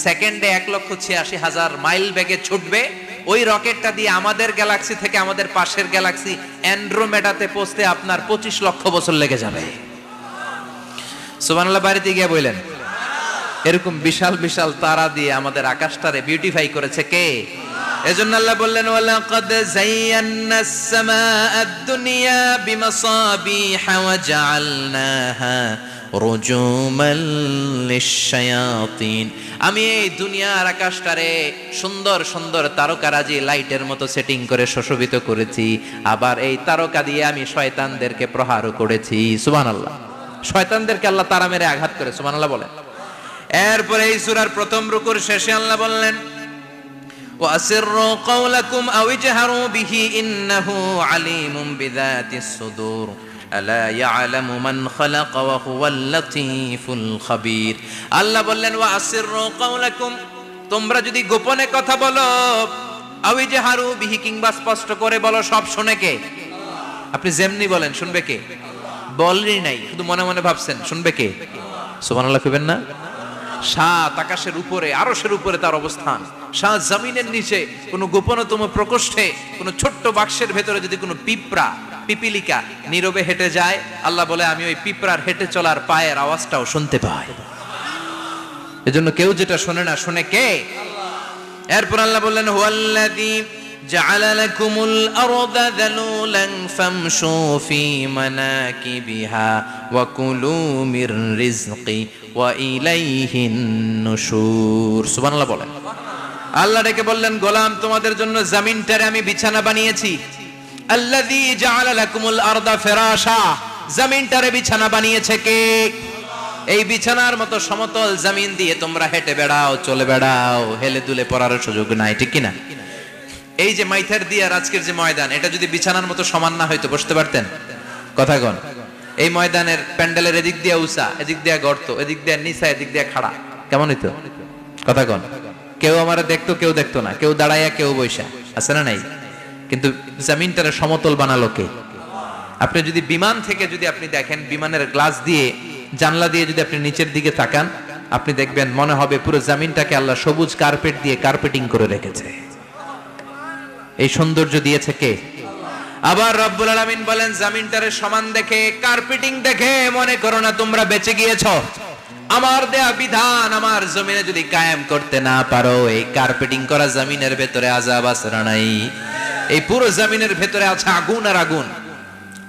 সেকেন্ডে 1,86,000 মাইল বেগে ছুটবে, ওই রকেটটা দিয়ে আমাদের গ্যালাক্সি থেকে আমাদের পাশের গ্যালাক্সি অ্যান্ড্রোমেডাতে পৌঁছতে আপনার 25 লক্ষ বছর লেগে যাবে। সুবহানাল্লাহ বাড়িতে গিয়ে বললেন। এরকম বিশাল বিশাল তারা দিয়ে আমাদের আকাশটারে বিউটিফাই করেছে কে? এজন্য আল্লাহ বললেন, ওয়ালাকাদ যায়্যানাস সামাআদ দুনিয়া বিমাসাবিহা ওয়া জাআলনাহা রুজুমান লিশ-শায়াতিন। আমি এই দুনিয়ার আকাশটারে সুন্দর সুন্দর তারকারাজি লাইটের মতো সেটিং করে সুশোভিত করেছি। আবার এই তারকা দিয়ে আমি শয়তানদেরকে প্রহারও করেছি। সুবহানাল্লাহ। শয়তানদেরকে আল্লাহ তারা মেরে আঘাত করে। সুবহানাল্লাহ বলেন। এরপরে এই সূরার প্রথম রুকুর শেষে আল্লাহ বললেন, وأسروا قولكم أو اجهروا به إنه عليم بذات الصدور ألا يعلم من خلق وهو اللطيف الخبير আল্লাহ বললেন وأسروا قولكم তোমরা যদি গোপনে কথা বলো أو اجهروا به কিংবা স্পষ্ট করে বলো সব শুনে কে আপনি যেমনি বলেন শুনবে কে বলেনই নাই শুধু মনে মনে ভাবছেন শুনবে কে সুবহানাল্লাহ কইবেন না সাত আকাশের উপরে আরশের উপরে তার অবস্থান সাত জমিনের নিচে কোন গোপনতম প্রকোষ্ঠে কোন ছোট্ট বাক্সের ভেতরে যদি কোনো পিপিলিকা নীরবে হেঁটে যায় আল্লাহ বলে আমি ওই পিঁপড়ার হেঁটে চলার পায়ের আওয়াজটাও শুনতে পাই এজন্য কেউ যেটা শোনে না শুনে কে এরপর আল্লাহ বললেন হুয়াল্লাযী জাআলা লাকুমুল আরদা যালুলান ফামশু ফি মানাকিবিহা ওয়া কুলু মির রিজকি ওয়া ইলাইহিন নুশুর সুবহানাল্লাহ বলেন আল্লাহ ডেকে বললেন গোলাম তোমাদের জন্য জমিনটারে আমি বিছানা বানিয়েছি আল্লাযী জাআলা লাকুমুল আরদা ফিরাশা জমিনটারে বিছানা বানিয়েছে কে এই বিছানার মতো সমতল জমিন দিয়ে তোমরা হেঁটে বেড়াও চলে বেড়াও হেলে দুলে পড়ার সুযোগ নাই ঠিক কি না এই যে মাইথার দিয়ে আজকের যে ময়দান এটা যদি বিছানার মতো সমান না হয়তো বসতে পারতেন কথা কোন এই ময়দানের প্যান্ডেলের এদিক দিয়ে উঁচা এদিক দিয়ে গর্ত এদিক দিয়ে নিচা এদিক দিয়ে খাড়া কেমন হইতো কথা কোন কেউ আমারে দেখতো কেউ দেখতো না কেউ দাঁড়াইয়া কেউ বইসা আছে না নাই কিন্তু জমিনটারে সমতল বানালো কে আপনি যদি বিমান থেকে যদি আপনি দেখেন বিমানের গ্লাস দিয়ে জানলা দিয়ে যদি আপনি নিচের দিকে তাকান আপনি দেখবেন মনে হবে পুরো জমিনটাকে আল্লাহ সবুজ কার্পেট দিয়ে কার্পেটিং করে রেখেছে এই সৌন্দর্য দিয়েছে কে আবার রব্বুল আলামিন বলেন জমিনটারে সমান দেখে কার্পেটিং দেখে মনে করো না তোমরা বেঁচে গিয়েছো আমার দেয়া বিধান আমার জমিনে যদি কায়েম করতে না পারো এই কার্পেটিং করা জমিনের ভেতরে আযাব আছে না নাই এই পুরো জমিনের ভেতরে আছে আগুন আর আগুন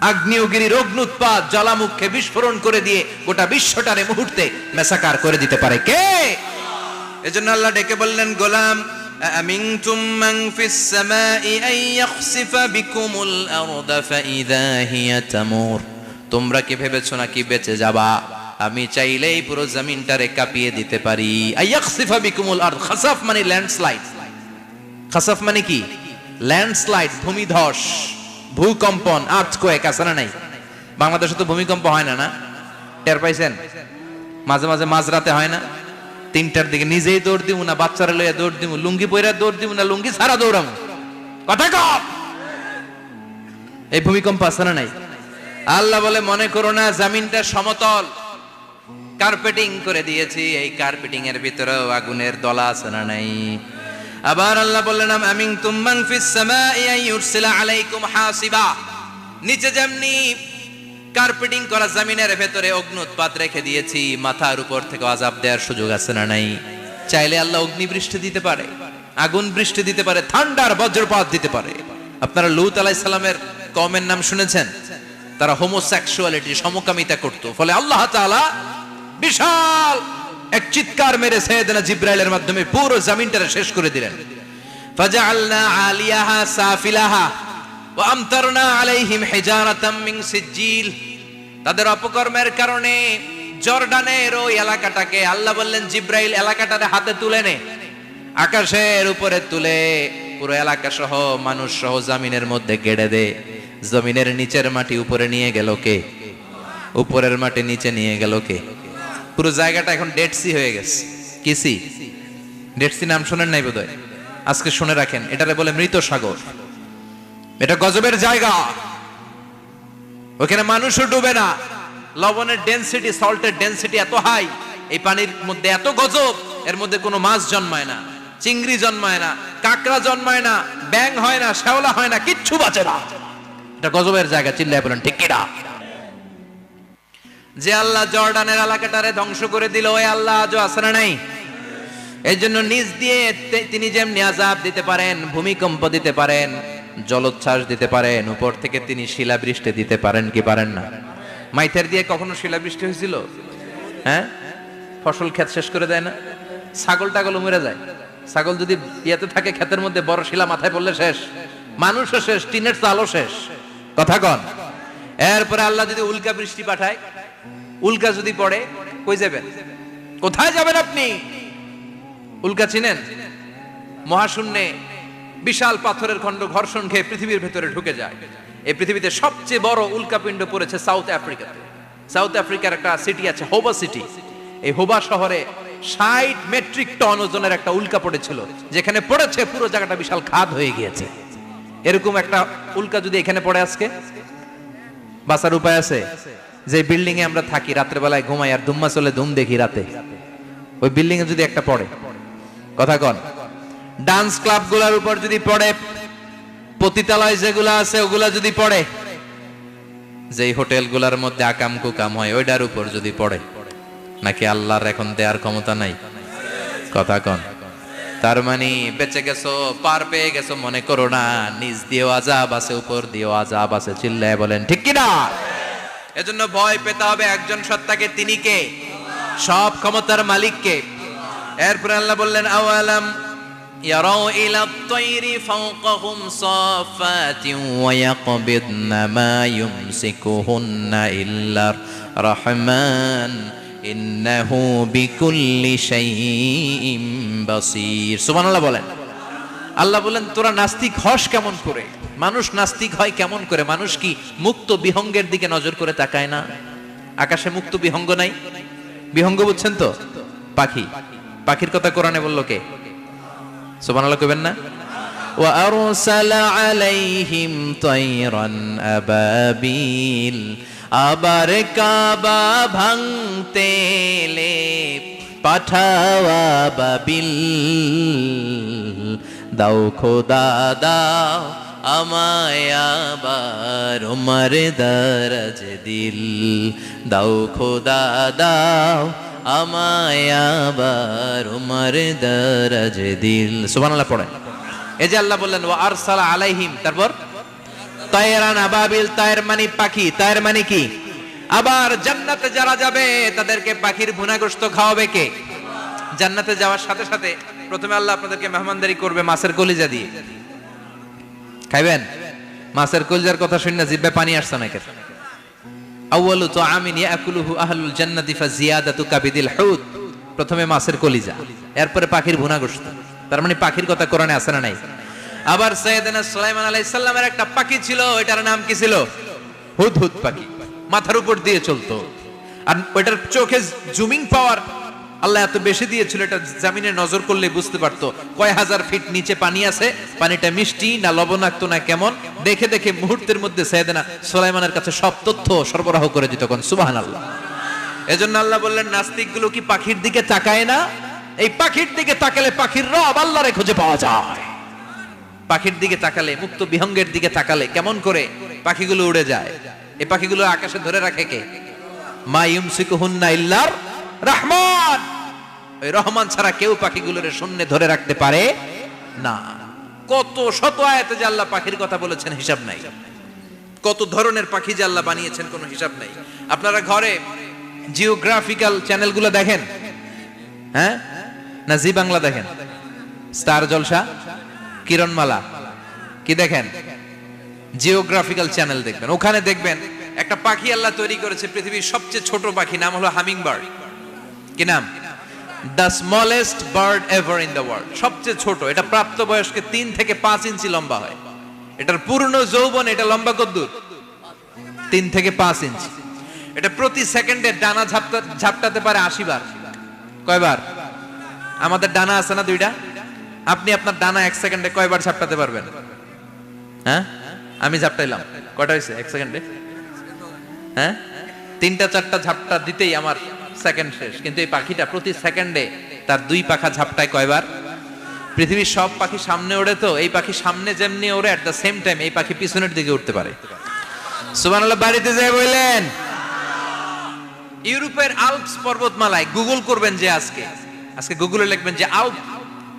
আগ্নেয়গিরির অগ্নুৎপাত জ্বালামুখে বিস্ফোরণ করে দিয়ে গোটা বিশ্বটারে মুহূর্তে মেসাকার করে দিতে পারে কে এজন্য আল্লাহ ডেকে বললেন গোলাম আমিনতুম মান ফিস সামাই আন ইয়াখসিফা বিকুমুল আরদা ফাইযা হিয়া তামুর তোমরা কি ভেবেছো নাকি বেঁচে যাবা আমি চাইলেই পুরো জমিনটারে কাঁপিয়ে দিতে পারি আন ইয়াখসিফা বিকুমুল আরদ খাসাফ মানে ল্যান্ডস্লাইড খাসাফ মানে কি ল্যান্ডস্লাইড ভূমিধস ভূকম্পন আর্থকোয়েক আছে না নাই বাংলাদেশে তো ভূমিকম্প হয় না না টের পাইছেন মাঝে মাঝে মাঝরাতে হয় না 3টার দিকে নিজেই দৌড় দিব না বাচ্চারা লইয়া দৌড় দিব লুঙ্গি পইরা দৌড় দিব না লুঙ্গি ছাড়া দৌড়ামু কথা কও এই ভূমিকম্প আছে না নাই আল্লাহ বলে মনে করো না জমিনটা সমতল কার্পেটিং করে দিয়েছি এই কার্পেটিং এর ভিতরেও আগুনের দলা আছে না নাই আবার আল্লাহ বললেন আমিনতুম মান ফিস সামাই আন ইউরসিলা আলাইকুম হাসিবা নিচে যেমনি কার্পেটিং করা জমিনের ভেতরে অগ্নুৎপাত রেখে দিয়েছি মাথার উপর থেকে আযাব দেওয়ার সুযোগ আছে না নাই চাইলে আল্লাহ অগ্নি বৃষ্টি দিতে পারে আগুন বৃষ্টি দিতে পারে থান্ডার বজ্রপাত দিতে পারে আপনারা লূত আলাইহিস সালামের কওমের নাম শুনেছেন তারা হোমোসেক্সুয়ালিটি সমকামিতা করত ফলে আল্লাহ তাআলা বিশাল এক চিৎকার মেরে সাইয়েদনা জিবরাইলের মাধ্যমে পুরো জমিনটারে শেষ করে দিলেন ফাজআলনা আলিয়াহা সাফিলাহা ওয়া আমতারনা আলাইহিম হিজারাতাম মিন সিজিল তাদের অপকর্মের কারণে জর্ডানের ওই এলাকাটাকে আল্লাহ বললেন জিবরাইল এলাকাটারে হাতে তুলে নে আকাশের উপরে তুলে পুরো এলাকা সহ মানুষ সহ জমিনের মধ্যে গেড়ে দে জমিনের নিচের মাটি উপরে নিয়ে গেল কে উপরের মাটি নিচে নিয়ে গেল কে পুরো জায়গাটা এখন ডেড সি হয়ে গেছে কি সি ডেড সি নাম শুনেন নাই বোধহয় আজকে শুনে রাখেন এটারে বলে মৃত সাগর এটা গজবের জায়গা ওখানে মানুষও ডুবে না লবণের ডেনসিটি সল্টের ডেনসিটি এত হাই এই পানির মধ্যে এত গজব এর মধ্যে কোনো মাছ জন্মায় না চিংড়ি জন্মায় না কাঁকড়া জন্মায় না ব্যাং হয় না শ্যাওলা হয় না কিচ্ছু বাঁচে না এটা গজবের জায়গা চিল্লায় বলেন ঠিক কিনা যে আল্লাহ জর্ডানের এলাকাটারে ধ্বংস করে দিল ওই আল্লাহ আজও আছে না নাই এই জন্য নিজ দিয়ে তিনি যেমনি আযাব দিতে পারেন ভূমিকম্প দিতে পারেন জলোচ্ছ্বাস দিতে পারেন উপর থেকে তিনি শিলাবৃষ্টি দিতে পারেন কি পারেন না মাইথার দিয়ে কখনো শিলাবৃষ্টি হয়েছিল হ্যাঁ ফসল ক্ষেত শেষ করে দেয় না ছাগল টাগল মরে যায় ছাগল যদি ইয়েতে থাকে ক্ষেতের মধ্যে বড় শিলা মাথায় পড়লে শেষ মানুষও শেষ টিনের চালও শেষ কথা কন এরপরে আল্লাহ যদি উল্কা বৃষ্টি পাঠায় উল্কা যদি পড়ে কই যাবেন কোথায় যাবেন আপনি উল্কা চিনেন মহাশূন্যে বিশাল পাথরের খণ্ড ঘর্ষণ খেয়ে পৃথিবীর ভেতরে ঢুকে যায়। এই পৃথিবীতে সবচেয়ে বড় উল্কাপিণ্ড পড়েছে সাউথ আফ্রিকাতে। সাউথ আফ্রিকার একটা সিটি আছে হোবা সিটি। এই হোবা শহরে 60 মেট্রিক টন ওজনের একটা উল্কা পড়েছিল, যেখানে পড়েছে পুরো জায়গাটা বিশাল খাদ হয়ে গিয়েছে। এরকম একটা উল্কা যদি এখানে পড়ে আজকে, বাঁচার উপায় আছে? যে বিল্ডিং এ আমরা থাকি, রাত্রে বেলায় ঘুমাই আর ধুম্মা চলে ধুম দেখি রাতে, ওই বিল্ডিং এ যদি একটা পড়ে, কথা কন, ডান্স ক্লাব গুলার উপর যদি পড়ে, পতিতালয় যেগুলা আছে ওগুলা যদি পড়ে, যেই হোটেল গুলার মধ্যে আকাম কুকাম হয় ওইটার উপর যদি পড়ে, নাকি আল্লাহর এখন দেয়ার ক্ষমতা নাই? কথা কন। তার মানে বেঁচে গেছো, পার পেয়ে গেছো মনে করো না, নিজ দিয়েও আযাব আছে, উপর দিয়েও আযাব আছে। চিল্লায় বলেন ঠিক কিনা? এজন্য ভয় পেতে হবে একজন সত্তাকে, তিনি কে? সব ক্ষমতার মালিককে। এরপর আল্লাহ বললেন আওয়ালাম ইয়ারাউ ইলা আত-তায়রি ফাওকাহুম সাফাতিন ওয়া ইয়াকবিদনা মা ইউমসিকুহুন্না ইল্লা রাহমান ইন্নাহু বিকুল্লি শাইইন বাসীর। সুবহানাল্লাহ বলেন। আল্লাহ বলেন তোরা নাস্তিক হস কেমন করে? মানুষ নাস্তিক হয় কেমন করে? মানুষ কি মুক্ত বিহঙ্গের দিকে নজর করে তাকায় না? আকাশে মুক্ত বিহঙ্গ নাই? বিহঙ্গ বুঝছেন তো? পাখি। পাখির কথা কোরআনে বললো কে? সুবহানাল্লাহ কইবেন না? ওয়া আরসালা আলাইহিম তায়রান আবাবিল। আবার কাবা ভাঙতে এলে পাঠাওয়া বাবিল। দাও খোদা দাও আমায় আবার উমর দরজ দিল। দাও খোদা দাও আমায় আবার উমর দরজ দিল। সুবহানাল্লাহ পড়েন। এই যে আল্লাহ বললেন ওয়া আরসালা আলাইহিম, তারপর তায়রান আবাবিল। তায়ের মানে পাখি, তায়ের মানে কি? আবার জান্নাতে যারা যাবে তাদেরকে পাখির ভুনা গোশত খাওয়াবে কে? জান্নাতে যাওয়ার সাথে সাথে প্রথমে আল্লাহ আপনাদেরকে মেহমানদারি করবে মাছের কলিজা দিয়ে। খাইবেন? মাছের কলিজার কথা শুনে জিহ্বায় পানি আসছে নাকি? আউয়ালু তুআমিন ইয়াকুলুহু আহলুল জান্নাতি ফাজিয়াদাতু কাবিদিল হুত। প্রথমে মাছের কলিজা, এরপরে পাখির ভুনা গোশত। তার মানে পাখির কথা কোরআনে আছে না নাই? আবার সাইয়েদনা সুলাইমান আলাইহিস সালামের একটা পাখি ছিল, এটার নাম কি ছিল? হুদহুদ পাখি। মাথার উপর দিয়ে চলতো, আর ওইটার চোখে জুমিং পাওয়ার আল্লাহ এত বেশি দিয়েছিল, এটা জমিনে নজর করলে বুঝতে পারতো কয় হাজার ফিট নিচে পানি আছে, পানিটা মিষ্টি না লবণাক্ত না কেমন, দেখে দেখে মুহূর্তের মধ্যে সাইয়েদনা সুলাইমানের কাছে সব তথ্য সরবরাহ করে দিত। কোন সুবহানাল্লাহ। এজন্য আল্লাহ বললেন নাস্তিক গুলো কি পাখির দিকে তাকায় না? এই পাখির দিকে তাকালে পাখির রব আল্লাহরে খুঁজে পাওয়া যায়। পাখির দিকে তাকালে, মুক্ত বিহঙ্গের দিকে তাকালে কেমন করে পাখিগুলো উড়ে যায়। এই পাখিগুলো আকাশে ধরে রাখে কে? মা ইউমসিকুহুন্না ইল্লার রহমান। ওই রহমান ছাড়া কেউ পাখিগুলোর শূন্যে ধরে রাখতে পারে না। কত শত আয়াতে যে আল্লাহ পাখির কথা বলেছেন হিসাব নাই। কত ধরনের পাখি যে আল্লাহ বানিয়েছেন কোনো হিসাব নাই। আপনারা ঘরে জিওগ্রাফিক্যাল চ্যানেলগুলো দেখেন? হ্যাঁ, না জি বাংলা দেখেন? স্টার জলসা, কিরণমালা, কি দেখেন? জিওগ্রাফিক্যাল চ্যানেল দেখবেন। ওখানে দেখবেন একটা পাখি আল্লাহ তৈরি করেছে, পৃথিবীর সবচেয়ে ছোট পাখি, নাম হলো হামিং বার্ড। কি নাম? The smallest bird ever in the world. সবচেয়ে ছোট। এটা প্রাপ্তবয়স্কে 3 থেকে 5 ইঞ্চি লম্বা হয়। এটার পূর্ণ যৌবন এটা লম্বা কতদূর? 3 থেকে 5 ইঞ্চি। এটা প্রতি সেকেন্ডে ডানা ঝাপটাতে পারে 80 বার। কয়বার? আমাদের ডানা আছে না 2টা? আপনি আপনার ডানা 1 সেকেন্ডে কয়বার ঝাপটাতে পারবেন? হ্যাঁ, আমি ঝাপটাইলাম, কয়টা হয়েছে 1 সেকেন্ডে? হ্যাঁ, 3টা 4টা ঝাপটা দিতেই আমার সেকেন্ড শেষ। কিন্তু এই পাখিটা প্রতি সেকেন্ডে তার 2 পাখা ঝাপটায় কয়বার? পৃথিবীর সব পাখি সামনে ওড়ে, তো এই পাখি সামনে যেমনি ওড়ে, এট দ্য সেম টাইম এই পাখি পিছনের দিকে উঠতে পারে। সুবহানাল্লাহ। বাড়িতে যায় বললেন। ইউরোপের আল্পস পর্বতমালায় গুগল করবেন যে আজকে গুগলে লিখবেন যে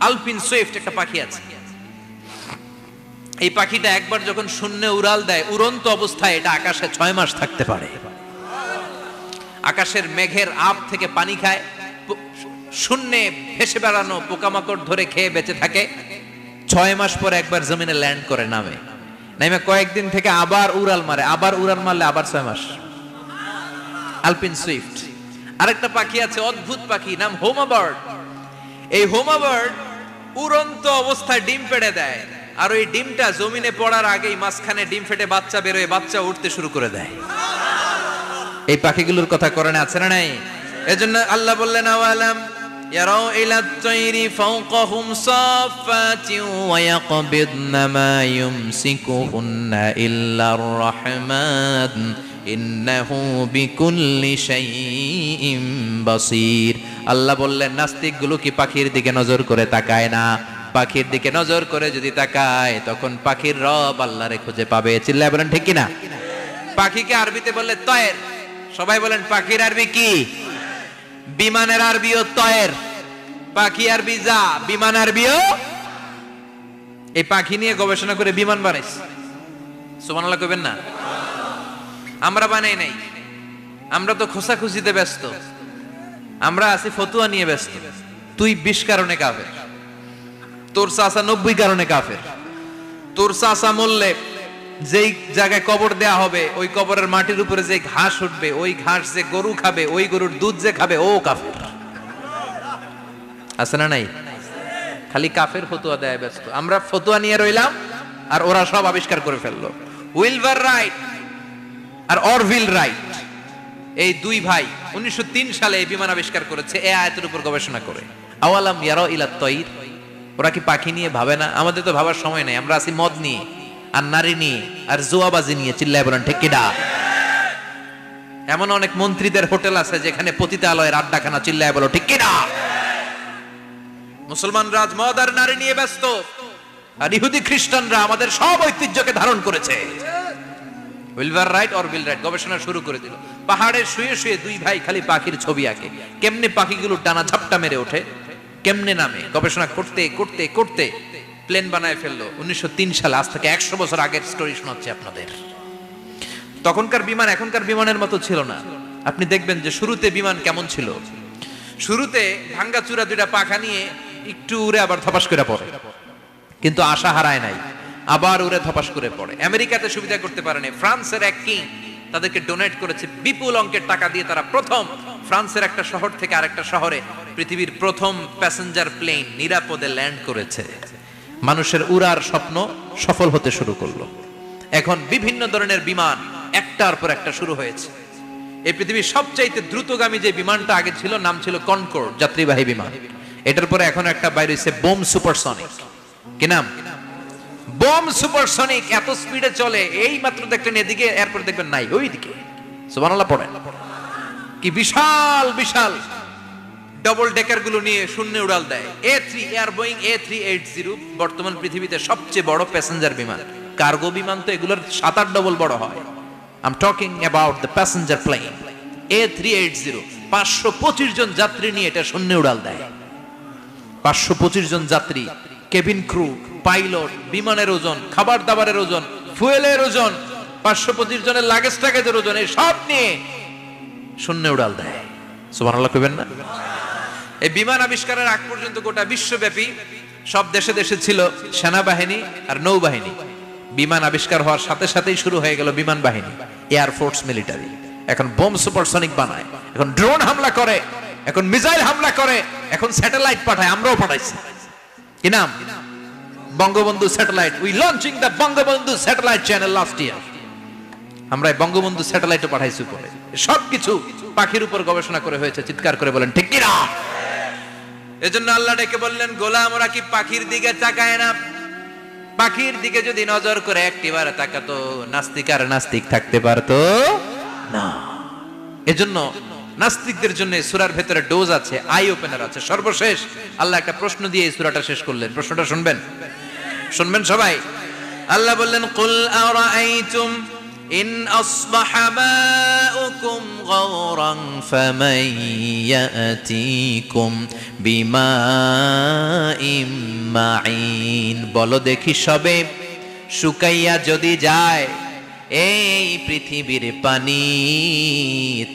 আলপিন সুইফট একটা পাখি আছে। এই পাখিটা একবার যখন শূন্যে উড়াল দেয়, উড়ন্ত অবস্থায় এটা আকাশে 6 মাস থাকতে পারে। আকাশের মেঘের আপ থেকে পানি খায়, শূন্যে ভেসে বেড়ানো পোকামাকড় ধরে খেয়ে বেঁচে থাকে। 6 মাস পর একবার জমিনে ল্যান্ড করে, নামে কয়েকদিন থেকে আবার উড়াল মারে, আবার উড়াল মারলে আবার 6 মাস। আলপিন সুইফট। আরেকটা পাখি আছে, অদ্ভুত পাখি, নাম হোমা বার্ড। এই হোমা বার্ড উড়ন্ত অবস্থায় ডিম পেড়ে দেয়, আর ওই ডিমটা জমিনে পড়ার আগেই মাঝখানে ডিম ফেটে বাচ্চা বেরোয়, বাচ্চা উঠতে শুরু করে দেয়। এই পাখিগুলোর কথা কোরআনে আছে না নাই? এজন্য আল্লাহ বললেন আওয়ালাম ইয়ারাউ ইলা তাইরি ফাওকাহুম সাফাতিন ওয়া ইয়াকবিদনা মা ইউমসিকুহুন্না ইল্লার রাহমান ইন্নাহু বিকুল্লি শাইইন বাসীর। আল্লাহ বললেন নাস্তিকগুলো কি পাখির দিকে নজর করে তাকায় না? পাখির দিকে নজর করে যদি তাকায় তখন পাখির রব আল্লাহরে খুঁজে পাবে। চিল্লায় বলেন ঠিক কিনা? পাখিকে আরবিতে বললে তয়ের। সবাই বলেন পাখির আরবি কি? বিমানের আরবিও তয়ের। পাখি আরবি যা, বিমান আরবিও। এই পাখি নিয়ে গবেষণা করে বিমান বানাইছে। সুবহানাল্লাহ কইবেন না? আমরা বানাই নাই, আমরা তো খোঁচাখুচিতে ব্যস্ত, আমরা আছি ফতুয়া নিয়ে ব্যস্ত। তুই 20 কারণে কাফের, তোর চাচা 90 কারণে কাফের। তোর চাচা মরলে যেই জায়গায় কবর দেয়া হবে ওই কবরের মাটির উপরে যে ঘাস উঠবে, ওই ঘাস যে গরু খাবে, ওই গরুর দুধ যে খাবে ও কাফের। আছে না নাই? খালি কাফের ফতুয়া দেয় ব্যস্ত। আমরা ফতুয়া নিয়ে রইলাম আর ওরা সব আবিষ্কার করে ফেললো। উইলবার রাইট আর অরভিল রাইট, এই দুই ভাই 1903 সালে এই বিমান আবিষ্কার করেছে এই আয়াতের উপর গবেষণা করে। আওয়ালাম ইয়ারাউ ইলা তাইর, ওরা কি পাখি নিয়ে ভাবে না? আমাদের তো ভাবার সময় নেই, আমরা আছি মদ নিয়ে আর নারী নিয়ে আর জুয়াবাজি নিয়ে। চিল্লায় বলেন ঠিক কিনা? এমন অনেক মন্ত্রীদের হোটেল আছে যেখানে পতিতালয়ের আড্ডাখানা। চিল্লায় বলো ঠিক কিনা? মুসলমান রাজ মদ আর নারী নিয়ে ব্যস্ত, আর ইহুদি খ্রিস্টানরা আমাদের সব ঐতিহ্যকে ধারণ করেছে। উইলভার রাইট অরভিল রাইট গবেষণা শুরু করে দিল। পাহাড়ে শুয়ে শুয়ে দুই ভাই খালি পাখির ছবি আঁকে, কেমনে পাখিগুলো ডানা ঝাপটা মেরে ওঠে, কেমনে নামে। গবেষণা করতে করতে করতে প্লেন বানায় ফেললো 1903 সালে। আজ থেকে 100 বছর আগের স্টোরি শোনাচ্ছি আপনাদের। তখনকার বিমান এখনকার বিমানের মতো ছিল না। আপনি দেখবেন যে শুরুতে বিমান কেমন ছিল। শুরুতে ভাঙ্গাচুরা দুইটা পাখা নিয়ে একটু উড়ে আবার ধপাস করে পড়ে, কিন্তু আশা হারায় নাই, আবার উড়ে ধপাস করে পড়ে। আমেরিকাতে সুবিধা করতে পারেনি। ফ্রান্সের এক কিং তাদেরকে ডোনেট করেছে বিপুল অঙ্কের টাকা দিয়ে। তারা প্রথম ফ্রান্সের একটা শহর থেকে আরেকটা শহরে পৃথিবীর প্রথম প্যাসেঞ্জার প্লেন নিরাপদে ল্যান্ড করেছে। মানুষের উড়ার স্বপ্ন সফল হতে শুরু করলো। এখন বিভিন্ন ধরনের বিমান একটার পর একটা শুরু হয়েছে। এই পৃথিবীর সবচাইতে দ্রুতগামী যে বিমানটা আগে ছিল নাম ছিল কনকর্ড, যাত্রীবাহী বিমান। এটার পরে এখন একটা বাইরে হয়েছে বোম সুপারসনিক। কি নাম? Bomb supersonic. এত স্পিডে চলে, এই মাত্র দেখলেন এদিকে, এরপর দেখবেন নাই ওইদিকে। সুবহানাল্লাহ পড়েন। কি বিশাল বিশাল ডবল ডেকার গুলো নিয়ে শূন্যে উড়াল দেয়। A3 এয়ার বোয়িং A380 বর্তমান পৃথিবীতে সবচেয়ে বড় প্যাসেঞ্জার বিমান। কার্গো বিমান তো এগুলোর 7-8 ডবল বড় হয়। I'm talking about the passenger plane A380। 525 জন যাত্রী নিয়ে এটা শূন্যে উড়াল দেয়। 525 জন যাত্রী, কেবিন ক্রু, পাইলট, বিমানের ওজন, খাবার দাবারের ওজন, ফুয়েলের ওজন, 525 জনের লাগেজ টাগেজের ওজন, এই সব নিয়ে শূন্যে উড়াল দেয়। সুবহানাল্লাহ কইবেন না? এই বিমান আবিষ্কারের আগ পর্যন্ত গোটা বিশ্বব্যাপী সব দেশে দেশে ছিল সেনাবাহিনী আর নৌবাহিনী। বিমান আবিষ্কার হওয়ার সাথে সাথেই শুরু হয়ে গেল বিমান বাহিনী, এয়ার ফোর্স, মিলিটারি। এখন বোম সুপারসনিক বানায়, এখন ড্রোন হামলা করে, এখন মিসাইল হামলা করে, এখন স্যাটেলাইট পাঠায়। আমরাও পাঠাইছি। কি নাম? Bangabandhu satellite. We launching the Bangabandhu satellite channel last year. আমরা বঙ্গবন্ধু স্যাটেলাইটও পাঠাইছি উপরে। সবকিছু পাখির উপর গবেষণা করে হয়েছে। চিৎকার করে বলেন ঠিক কিনা? এজন্য আল্লাহ ডেকে বললেন, গোলাম ওরা কি পাখির দিকে তাকায় না? পাখির দিকে যদি নজর করে একটিবার তাকাতো, নাস্তিক আর নাস্তিক থাকতে পারতো না। এজন্য নাস্তিকদের জন্য সূরার ভেতরে ডোজ আছে, আই ওপেনার আছে। সর্বশেষ আল্লাহ একটা প্রশ্ন দিয়ে এই সূরাটা শেষ করলেন। প্রশ্নটা শুনবেন? শুনবেন সবাই? আল্লাহ বললেন, কুল আরাআইতুম ইন আসবাহা মাউকুম গাওরান ফামান ইয়াতিকুম বিমাইম মাইন। বলো দেখি সবে, শুকাইয়া যদি যায় এই পৃথিবীর পানি,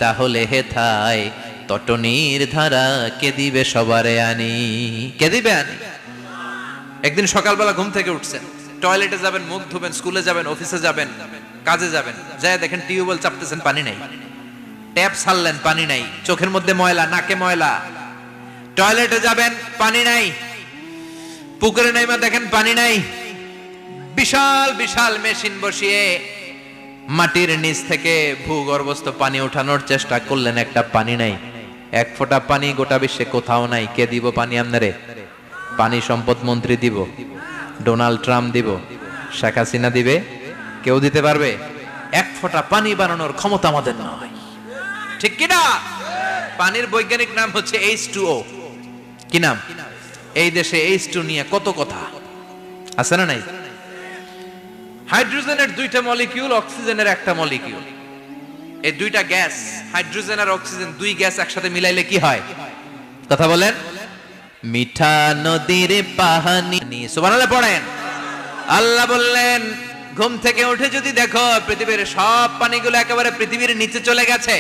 তাহলে হেথায় তটনির ধারা কে দিবে সবারে আনি? কে দিবে আনি? একদিন সকালবেলা ঘুম থেকে উঠছেন, টয়লেটে যাবেন, মুখ ধুবেন, স্কুলে যাবেন, অফিসে যাবেন, কাজে যাবেন, যায় দেখেন টিউবওয়েল চাপতেছেন, পানি নাই। ট্যাপ ছাড়লেন, পানি নাই। চোখের মধ্যে ময়লা, নাকে ময়লা। টয়লেটে যাবেন, পানি নাই। পুকুরে নাইমা দেখেন পানি নাই, বিশাল বিশাল মেশিন বসিয়ে মাটির নিচ থেকে ভূগর্ভস্থ পানি ওঠানোর চেষ্টা করলেন, একটা পানি নাই, এক ফোঁটা পানি গোটা বিশ্বে কোথাও নাই। কে দিব পানি আপনারে? পানি সম্পদ মন্ত্রী দিব, ডোনাল্ড ট্রাম্প দিব, শেখ হাসিনা দিবে? কেউ দিতে পারবে? এক ফোঁটা পানি বানানোর ক্ষমতা আমাদের নয়, ঠিক কিনা? পানির বৈজ্ঞানিক নাম হচ্ছে H2O। কি নাম? এই দেশে H2 নিয়ে কত কথা আছে না নাই? হাইড্রোজেনের দুইটা মলিকিউল, অক্সিজেনের একটা মলিকিউল। এই দুইটা গ্যাস, হাইড্রোজেন আর অক্সিজেন, দুই গ্যাস একসাথে মিলাইলে কি হয়? কথা বলেন। মিঠা নদীর পানি, সুবহানাল্লাহ পড়েন। আল্লাহ বললেন ঘুম থেকে উঠে যদি দেখো পৃথিবীর সব পানিগুলো একেবারে পৃথিবীর নিচে চলে গেছে,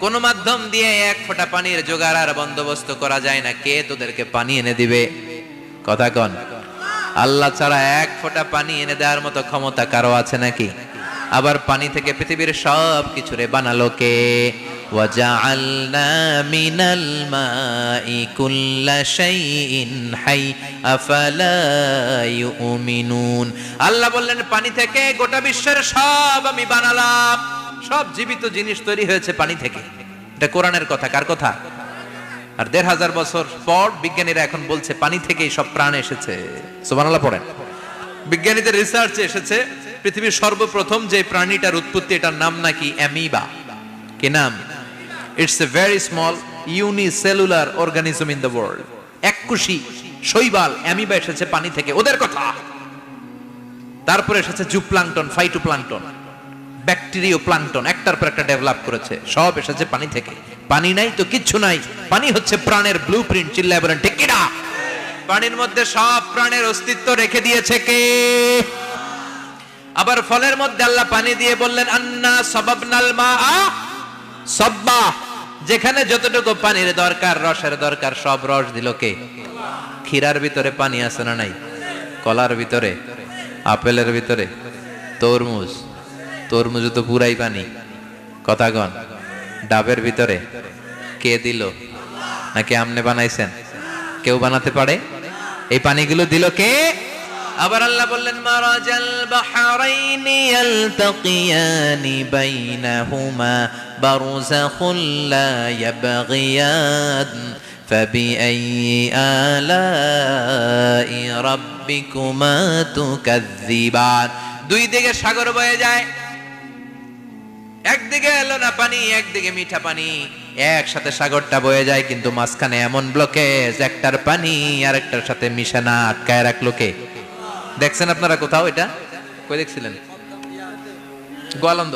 কোন মাধ্যম দিয়ে এক ফোঁটা পানির জোগাড় আর বন্দোবস্ত করা যায় না, কে তোদেরকে পানি এনে দিবে? কথা কন। আল্লাহ ছাড়া এক ফোঁটা পানি এনে দেওয়ার মতো ক্ষমতা কারো আছে নাকি? আবার পানি থেকে পৃথিবীর সব কিছুরে বানালো কে? ওয়াজআলনা মিনাল মাই কুল্লা শাইইন হাই আফালা ইউমিনুন। আল্লাহ বললেন পানি থেকে গোটা বিশ্বের সব আমি বানালাম, সব জীবিত জিনিস তৈরি হয়েছে পানি থেকে। এটা কোরআনের কথা, কার কথা? আর ১৫০০ বছর পর বিজ্ঞানীরা এখন বলছে পানি থেকেই সব প্রাণ এসেছে। সুবহানাল্লাহ পড়েন। বিজ্ঞানীদের রিসার্চে এসেছে পৃথিবীর সর্বপ্রথম যে প্রাণীটার উৎপত্তি, এটার নাম নাকি অ্যামিবা। কি নাম? It's a very small unicellular organism in the world. এককোষী শৈবাল অ্যামিবা এসেছে পানি থেকে, ওদের কথা। তারপরে এসেছে জুপ্লাঙ্কটন, ফাইটোপ্লাঙ্কটন, ব্যাকটেরিয়া প্লাঙ্কটন, একটার পর একটা ডেভেলপ করেছে, সব এসেছে পানি থেকে। পানি নাই তো কিচ্ছু নাই। পানি হচ্ছে প্রাণের ব্লুপ্রিন্ট। চিল্লায় বলেন ঠিক কিনা? পানির মধ্যে সব প্রাণের অস্তিত্ব রেখে দিয়েছে কে? আবার ফলের মধ্যে আল্লাহ পানি দিয়ে বললেন আন্না সাবাবনাল মাআ সাব্বা। যেখানে যতটুকু পানির দরকার, রসের দরকার, সব রস দিল কে? ক্ষীরার ভিতরে পানি আছে না নাই? কলার ভিতরে, আপেলের ভিতরে, তরমুজ, তরমুজ তো পুরাই পানি। কথা কন। ডাবের ভিতরে কে দিল? নাকি আমনে বানাইছেন? কেউ বানাতে পারে? এই পানিগুলো দিল কে? আবার আল্লাহ বললেন মারাজাল বাহরাইনি ইয়ালতাকিয়ানি বাইনাহুমা বারযাখুল লা ইয়াবগিয়ান ফাবিআইয়ি আলাই রাব্বিকুমা তুকাযযিবান। দুই দিকে সাগর বয়ে যায়, একদিকে লোনা পানি, একদিকে মিঠা পানি, একসাথে সাগরটা বয়ে যায়, কিন্তু মাঝখানে এমন ব্লকেজ, একটার পানি আর একটার সাথে মিশে না, আটকায় রাখলো কে? দেখছেন আপনারা কোথাও এটা? কই দেখছিলেন? গোয়ালন্দ,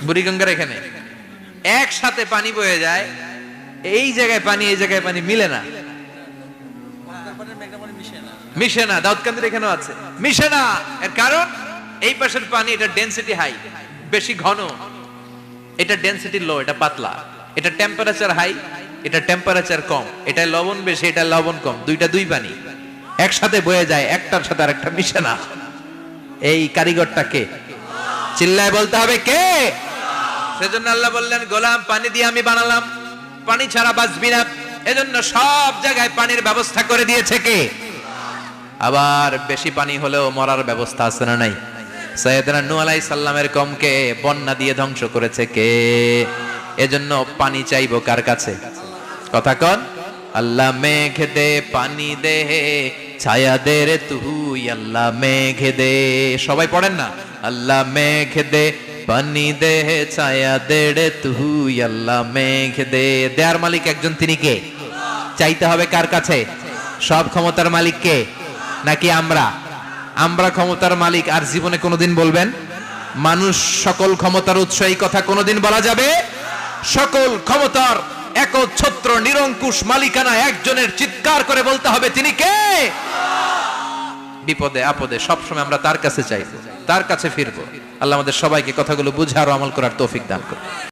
বুড়িগঙ্গার এখানে একসাথে পানি বয়ে যায়, এই জায়গায় পানি এই জায়গায় পানি মিলে না, মিশে না। দাউদকান্দির এখানেও আছে, মিশে না। এর কারণ এই পাশের পানি, এটা ডেনসিটি হাই, বেশি ঘন, এটা ডেনসিটি লো, এটা পাতলা, এটা টেম্পারেচার হাই, এটা টেম্পারেচার কম, এটা লবণ বেশি, এটা লবণ কম, দুইটা দুই পানি একসাথে বয়ে যায়, একটার সাথে আরেকটা মিশে না। এই কারিগরটা কে? চিল্লায় বলতে হবে কে? সেজন্য আল্লাহ বললেন গোলাম পানি দিয়ে আমি বানালাম, পানি ছাড়া বাঁচবি না, এজন্য সব জায়গায় পানির ব্যবস্থা করে দিয়েছে কে? আবার বেশি পানি হলেও মরার ব্যবস্থা আছে না নাই? সাইয়েদনা নূহ আলাইহিস সালামের কওমকে বন্যা দিয়ে ধ্বংস করেছে কে? এজন্য পানি চাইবো কার কাছে? কথা কন। আল্লাহ মেঘ দে পানি দে ছায়া দে রে তুই, আল্লাহ মেঘ দে। সবাই পড়েন না? আল্লাহ মেঘ দে পানি দে ছায়া দে রে তুই, আল্লাহ মেঘ দে। দেয়ার মালিক একজন, তিনি কে? চাইতে হবে কার কাছে? সব ক্ষমতার মালিক কে? নাকি আমরা? আমরা ক্ষমতার মালিক। আর জীবনে কোনোদিন বলবেন মানুষ সকল ক্ষমতার উৎস, এই কথা কোনোদিন বলা যাবে? সকল ক্ষমতার একচ্ছত্র নিরঙ্কুশ মালিকানা একজনের, চিৎকার করে বলতে হবে তিনি কে? বিপদে আপদে সবসময় আমরা তার কাছে চাইবো, তার কাছে ফিরবো। আল্লাহ আমাদের সবাইকে কথাগুলো বুঝার ও আমল করার তৌফিক দান করুন।